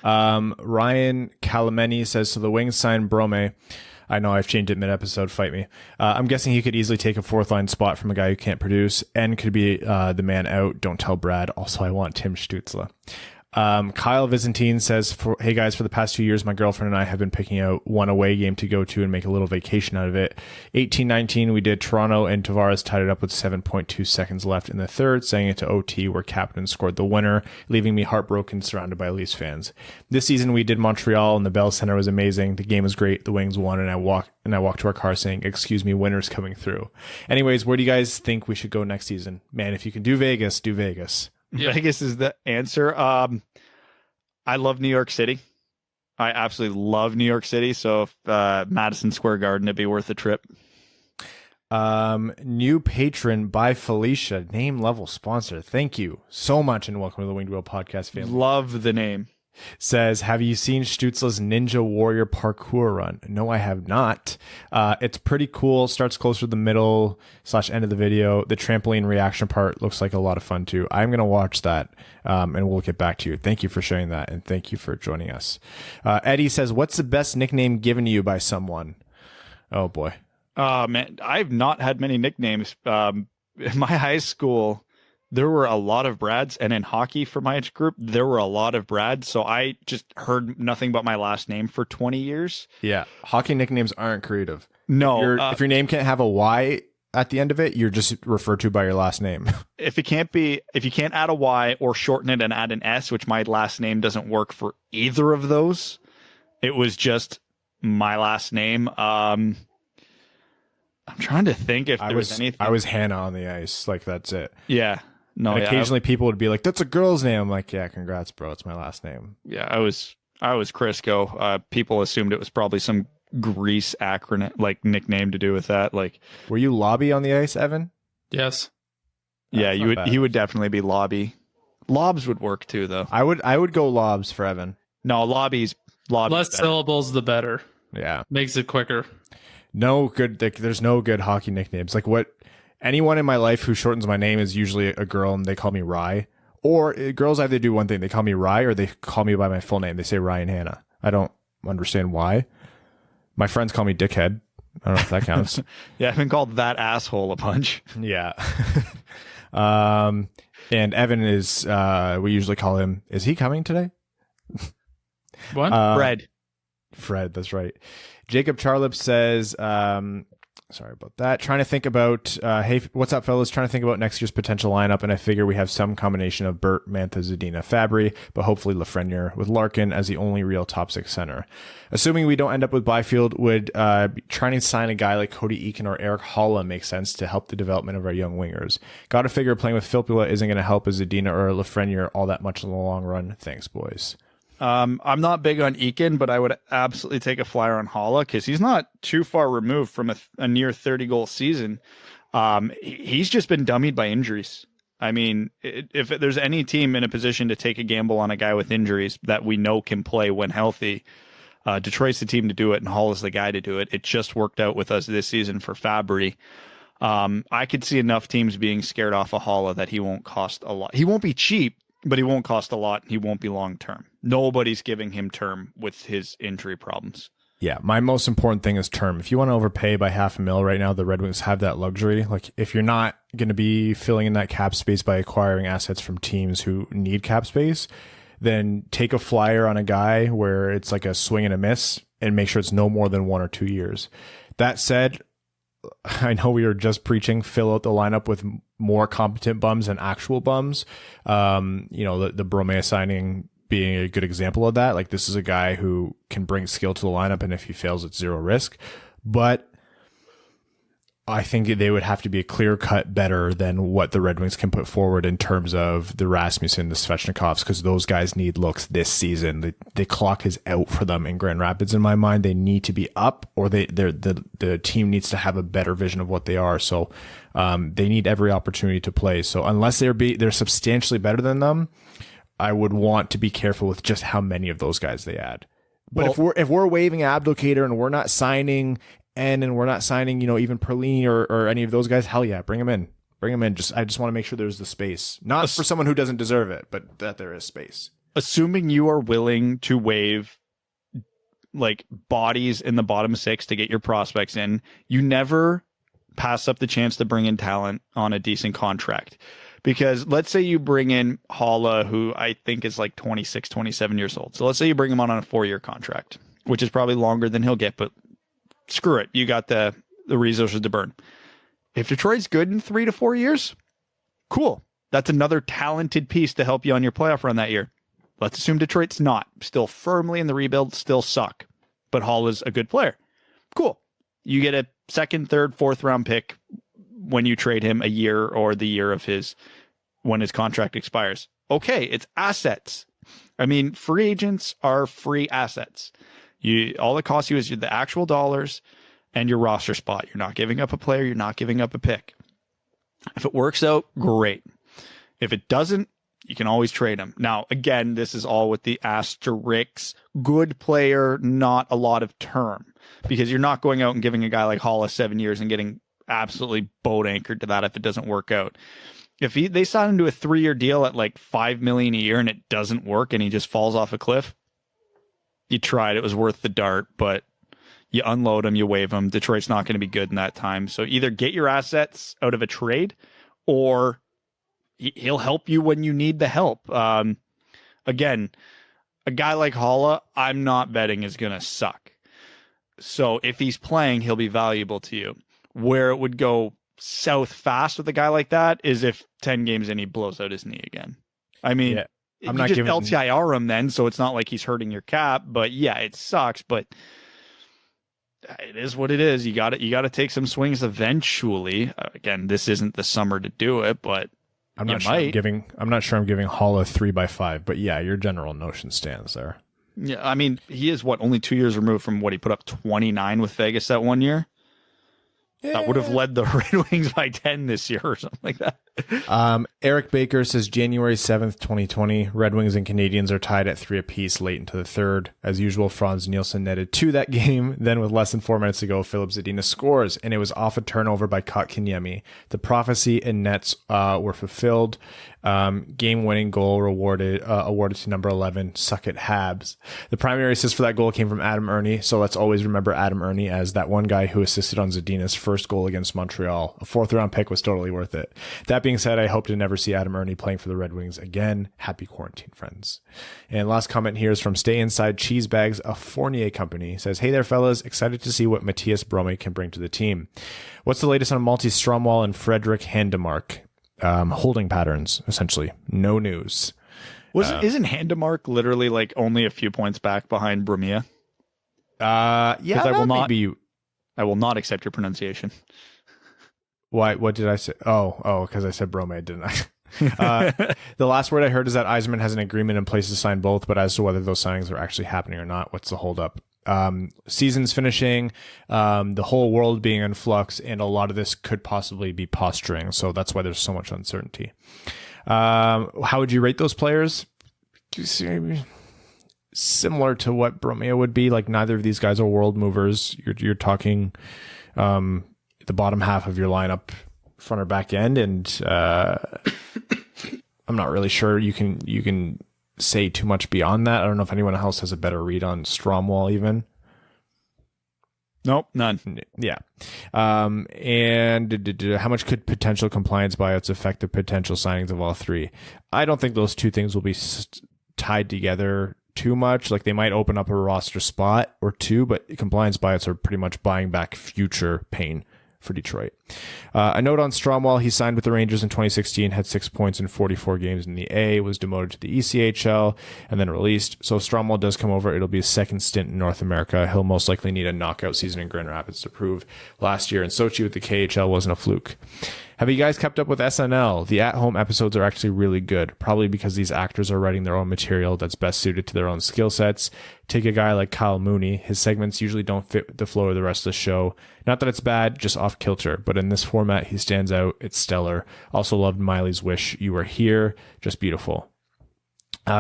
B: Ryan Calameni says, so the Wings signed Brome. I know I've changed it mid-episode. Fight me. I'm guessing he could easily take a 4th-line spot from a guy who can't produce and could be the man out. Don't tell Brad. Also, I want Tim Stützle. Kyle Vizentine says, hey guys, for the past 2 years, my girlfriend and I have been picking out one away game to go to and make a little vacation out of it. 18-19, we did Toronto, and Tavares tied it up with 7.2 seconds left in the third, sending it to OT, where Captain scored the winner, leaving me heartbroken, surrounded by Leafs fans. This season, we did Montreal, and the Bell Center was amazing. The game was great. The Wings won, and I walked to our car saying, excuse me, winner's coming through. Anyways, where do you guys think we should go next season? Man, if you can do Vegas, do Vegas.
C: Yeah. Vegas is the answer. I love New York City. I absolutely love New York City. So if Madison Square Garden, it'd be worth a trip.
B: New patron by Felicia, name level sponsor. Thank you so much, and welcome to the Winged Wheel Podcast family.
C: Love the name.
B: Says, have you seen Stützle's Ninja Warrior parkour run? No, I have not. It's pretty cool. Starts closer to the middle / end of the video. The trampoline reaction part looks like a lot of fun too. I'm going to watch that, and we'll get back to you. Thank you for sharing that, and thank you for joining us. Eddie says, what's the best nickname given to you by someone? Oh boy.
C: Man, I've not had many nicknames. In my high school, there were a lot of Brads, and in hockey for my age group, there were a lot of Brads. So I just heard nothing but my last name for 20 years.
B: Yeah. Hockey nicknames aren't creative.
C: No.
B: If your name can't have a Y at the end of it, you're just referred to by your last name.
C: If you can't add a Y or shorten it and add an S, which my last name doesn't work for either of those, it was just my last name. I'm trying to think if there was anything.
B: I was Hannah on the ice. Like, that's it.
C: Yeah. No,
B: and occasionally people would be like, that's a girl's name. I'm like, yeah, congrats, bro. It's my last name.
C: Yeah, I was Crisco. People assumed it was probably some Grease acronym, like nickname to do with that. Like,
B: were you Lobby on the ice, Evan?
D: Yes.
C: Yeah, he would definitely be Lobby. Lobs would work too, though.
B: I would go Lobs for Evan.
C: No, Lobby's
D: Less
C: better.
D: syllables, the better.
B: Yeah.
D: Makes it quicker.
B: There's no good hockey nicknames. Like, anyone in my life who shortens my name is usually a girl, and they call me Rye. Or girls either do one thing, they call me Rye, or they call me by my full name. They say Ryan Hannah. I don't understand why. My friends call me Dickhead. I don't know if that counts.
C: Yeah, I've been called that asshole a bunch.
B: Yeah. And Evan is, we usually call him, is he coming today?
D: What?
C: Fred,
B: that's right. Jacob Charlip says, sorry about that. Trying to think about, hey, what's up, fellas? Trying to think about next year's potential lineup, and I figure we have some combination of Burt, Mantha, Zadina, Fabry, but hopefully Lafreniere, with Larkin as the only real top 6 center. Assuming we don't end up with Byfield, would trying to sign a guy like Cody Eakin or Eric Holla make sense to help the development of our young wingers? Got to figure playing with Filppula isn't going to help as Zadina or Lafreniere all that much in the long run. Thanks, boys.
C: I'm not big on Eakin, but I would absolutely take a flyer on Holla because he's not too far removed from a near 30-goal season. He's just been dummied by injuries. I mean, if there's any team in a position to take a gamble on a guy with injuries that we know can play when healthy, Detroit's the team to do it, and Holla's the guy to do it. It just worked out with us this season for Fabry. I could see enough teams being scared off of Holla that he won't cost a lot. He won't be cheap, but he won't cost a lot. He won't be long term. Nobody's giving him term with his injury problems.
B: Yeah, my most important thing is term. If you want to overpay by $500,000 right now, the Red Wings have that luxury. Like, if you're not going to be filling in that cap space by acquiring assets from teams who need cap space, then take a flyer on a guy where it's like a swing and a miss and make sure it's no more than 1 or 2 years. That said, I know we were just preaching, fill out the lineup with more competent bums than actual bums. The Brome signing being a good example of that. Like, this is a guy who can bring skill to the lineup, and if he fails, it's zero risk. But I think they would have to be a clear cut better than what the Red Wings can put forward in terms of the Rasmussen, the Svechnikovs, because those guys need looks this season. The clock is out for them in Grand Rapids. In my mind, they need to be up, or the team needs to have a better vision of what they are. So they need every opportunity to play. So unless they're substantially better than them, I would want to be careful with just how many of those guys they add. But if we're waiving Abdelkader and we're not signing and we're not signing, even Perlini or any of those guys, hell yeah, bring them in. Bring them in. I just want to make sure there's the space. Not for someone who doesn't deserve it, but that there is space.
C: Assuming you are willing to waive like bodies in the bottom six to get your prospects in, you never pass up the chance to bring in talent on a decent contract. Because let's say you bring in Haula, who I think is like 26, 27 years old. So let's say you bring him on a 4-year contract, which is probably longer than he'll get, but screw it. You got the resources to burn. If Detroit's good in 3 to 4 years, cool. That's another talented piece to help you on your playoff run that year. Let's assume Detroit's not. Still firmly in the rebuild, still suck. But Haula's a good player. Cool. You get a 2nd, 3rd, 4th round pick when you trade him a year or the year of when his contract expires. Okay, it's assets. I mean, free agents are free assets. All it costs you is the actual dollars and your roster spot. You're not giving up a player. You're not giving up a pick. If it works out, great. If it doesn't, you can always trade him. Now, again, this is all with the asterisks. Good player, not a lot of term. Because you're not going out and giving a guy like Haula 7 years and getting absolutely boat anchored to that if it doesn't work out. If they sign him to a 3-year deal at like $5 million a year and it doesn't work and he just falls off a cliff, you tried. It was worth the dart, but you unload him, you waive him. Detroit's not going to be good in that time. So either get your assets out of a trade, or he'll help you when you need the help. Again, a guy like Haula, I'm not betting is going to suck. So if he's playing, he'll be valuable to you. Where it would go south fast with a guy like that is if 10 games in he blows out his knee again. I mean, I'm not giving LTIR him then, so it's not like he's hurting your cap. But yeah, it sucks. But it is what it is. You got to take some swings eventually. Again, this isn't the summer to do it, but I'm not sure I'm giving Haula 3x5. But yeah, your general notion stands there. Yeah, I mean, he is only 2 years removed from what he put up 29 with Vegas that 1 year. Yeah. That would have led the Red Wings by 10 this year or something like that.
B: Eric Baker says January 7th, 2020, Red Wings and Canadiens are tied at 3 apiece late into the third. As usual, Franz Nielsen netted 2 that game. Then with less than 4 minutes to go, Philip Zadina scores, and it was off a turnover by Kotkaniemi. The prophecy in nets were fulfilled. Game-winning goal awarded to number 11, Suck It Habs. The primary assist for that goal came from Adam Ernie, so let's always remember Adam Ernie as that one guy who assisted on Zadina's first goal against Montreal. A 4th-round pick was totally worth it. That being said, I hope to never see Adam Ernie playing for the Red Wings again. Happy quarantine, friends. And last comment here is from Stay Inside Cheese Bags, a Fournier company. It says, hey there, fellas. Excited to see what Matthias Brome can bring to the team. What's the latest on Malty Stromwall and Frederick Handemark? Holding patterns, essentially. No news.
C: Isn't Handemark literally like only a few points back behind Bromea?
B: Yeah,
C: I will not accept your pronunciation.
B: Why? What did I say? Oh, because I said Brome, didn't I? The last word I heard is that Yzerman has an agreement in place to sign both, but as to whether those signings are actually happening or not, what's the holdup? Season's finishing, the whole world being in flux, and a lot of this could possibly be posturing. So that's why there's so much uncertainty. How would you rate those players? Similar to what Bromea would be. Like, neither of these guys are world movers. You're talking the bottom half of your lineup, front or back end, and I'm not really sure you can say too much beyond that. I don't know if anyone else has a better read on Stromwall even.
C: Nope, none.
B: Yeah. And how much could potential compliance buyouts affect the potential signings of all three? I don't think those two things will be tied together too much. Like, they might open up a roster spot or two, but compliance buyouts are pretty much buying back future pain. for Detroit. A note on Stromwell, he signed with the Rangers in 2016, had 6 points in 44 games in the A, was demoted to the ECHL, and then released. So if Stromwell does come over, it'll be his second stint in North America. He'll most likely need a knockout season in Grand Rapids to prove last year in Sochi with the KHL wasn't a fluke. Have you guys kept up with SNL? The at-home episodes are actually really good, probably because these actors are writing their own material that's best suited to their own skill sets. Take a guy like Kyle Mooney. His segments usually don't fit with the flow of the rest of the show. Not that it's bad, just off kilter, but in this format, he stands out. It's stellar. Also loved Miley's Wish You Were Here. Just beautiful.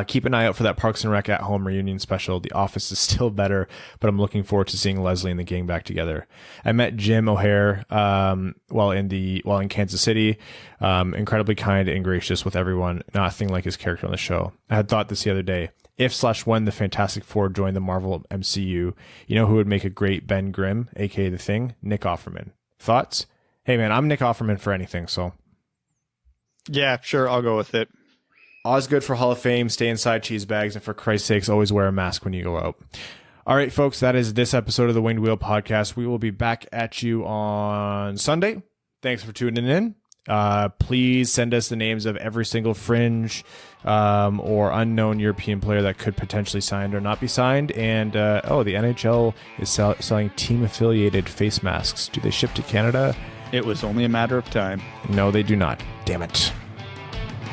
B: Keep an eye out for that Parks and Rec at home reunion special. The Office is still better, but I'm looking forward to seeing Leslie and the gang back together. I met Jim O'Hare while in Kansas City. Incredibly kind and gracious with everyone. Nothing like his character on the show. I had thought this the other day. If/when the Fantastic Four joined the Marvel MCU, you know who would make a great Ben Grimm, aka The Thing? Nick Offerman. Thoughts? Hey man, I'm Nick Offerman for anything, so.
C: Yeah, sure, I'll go with it.
B: Osgood for Hall of Fame, stay inside cheese bags, and for Christ's sakes, always wear a mask when you go out. All right, folks, that is this episode of the Winged Wheel Podcast. We will be back at you on Sunday. Thanks for tuning in. Please send us the names of every single fringe or unknown European player that could potentially signed or not be signed. And, the NHL is selling team-affiliated face masks. Do they ship to Canada?
C: It was only a matter of time.
B: No, they do not. Damn it.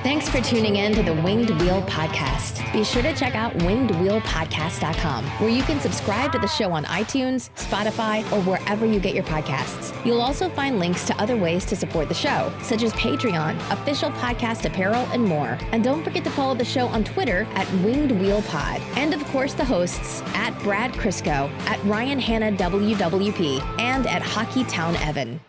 A: Thanks for tuning in to the Winged Wheel Podcast. Be sure to check out wingedwheelpodcast.com, where you can subscribe to the show on iTunes, Spotify, or wherever you get your podcasts. You'll also find links to other ways to support the show, such as Patreon, official podcast apparel, and more. And don't forget to follow the show on Twitter at Winged Wheel Pod. And of course, the hosts at Brad Crisco, at Ryan Hanna WWP, and at Hockeytown Evan.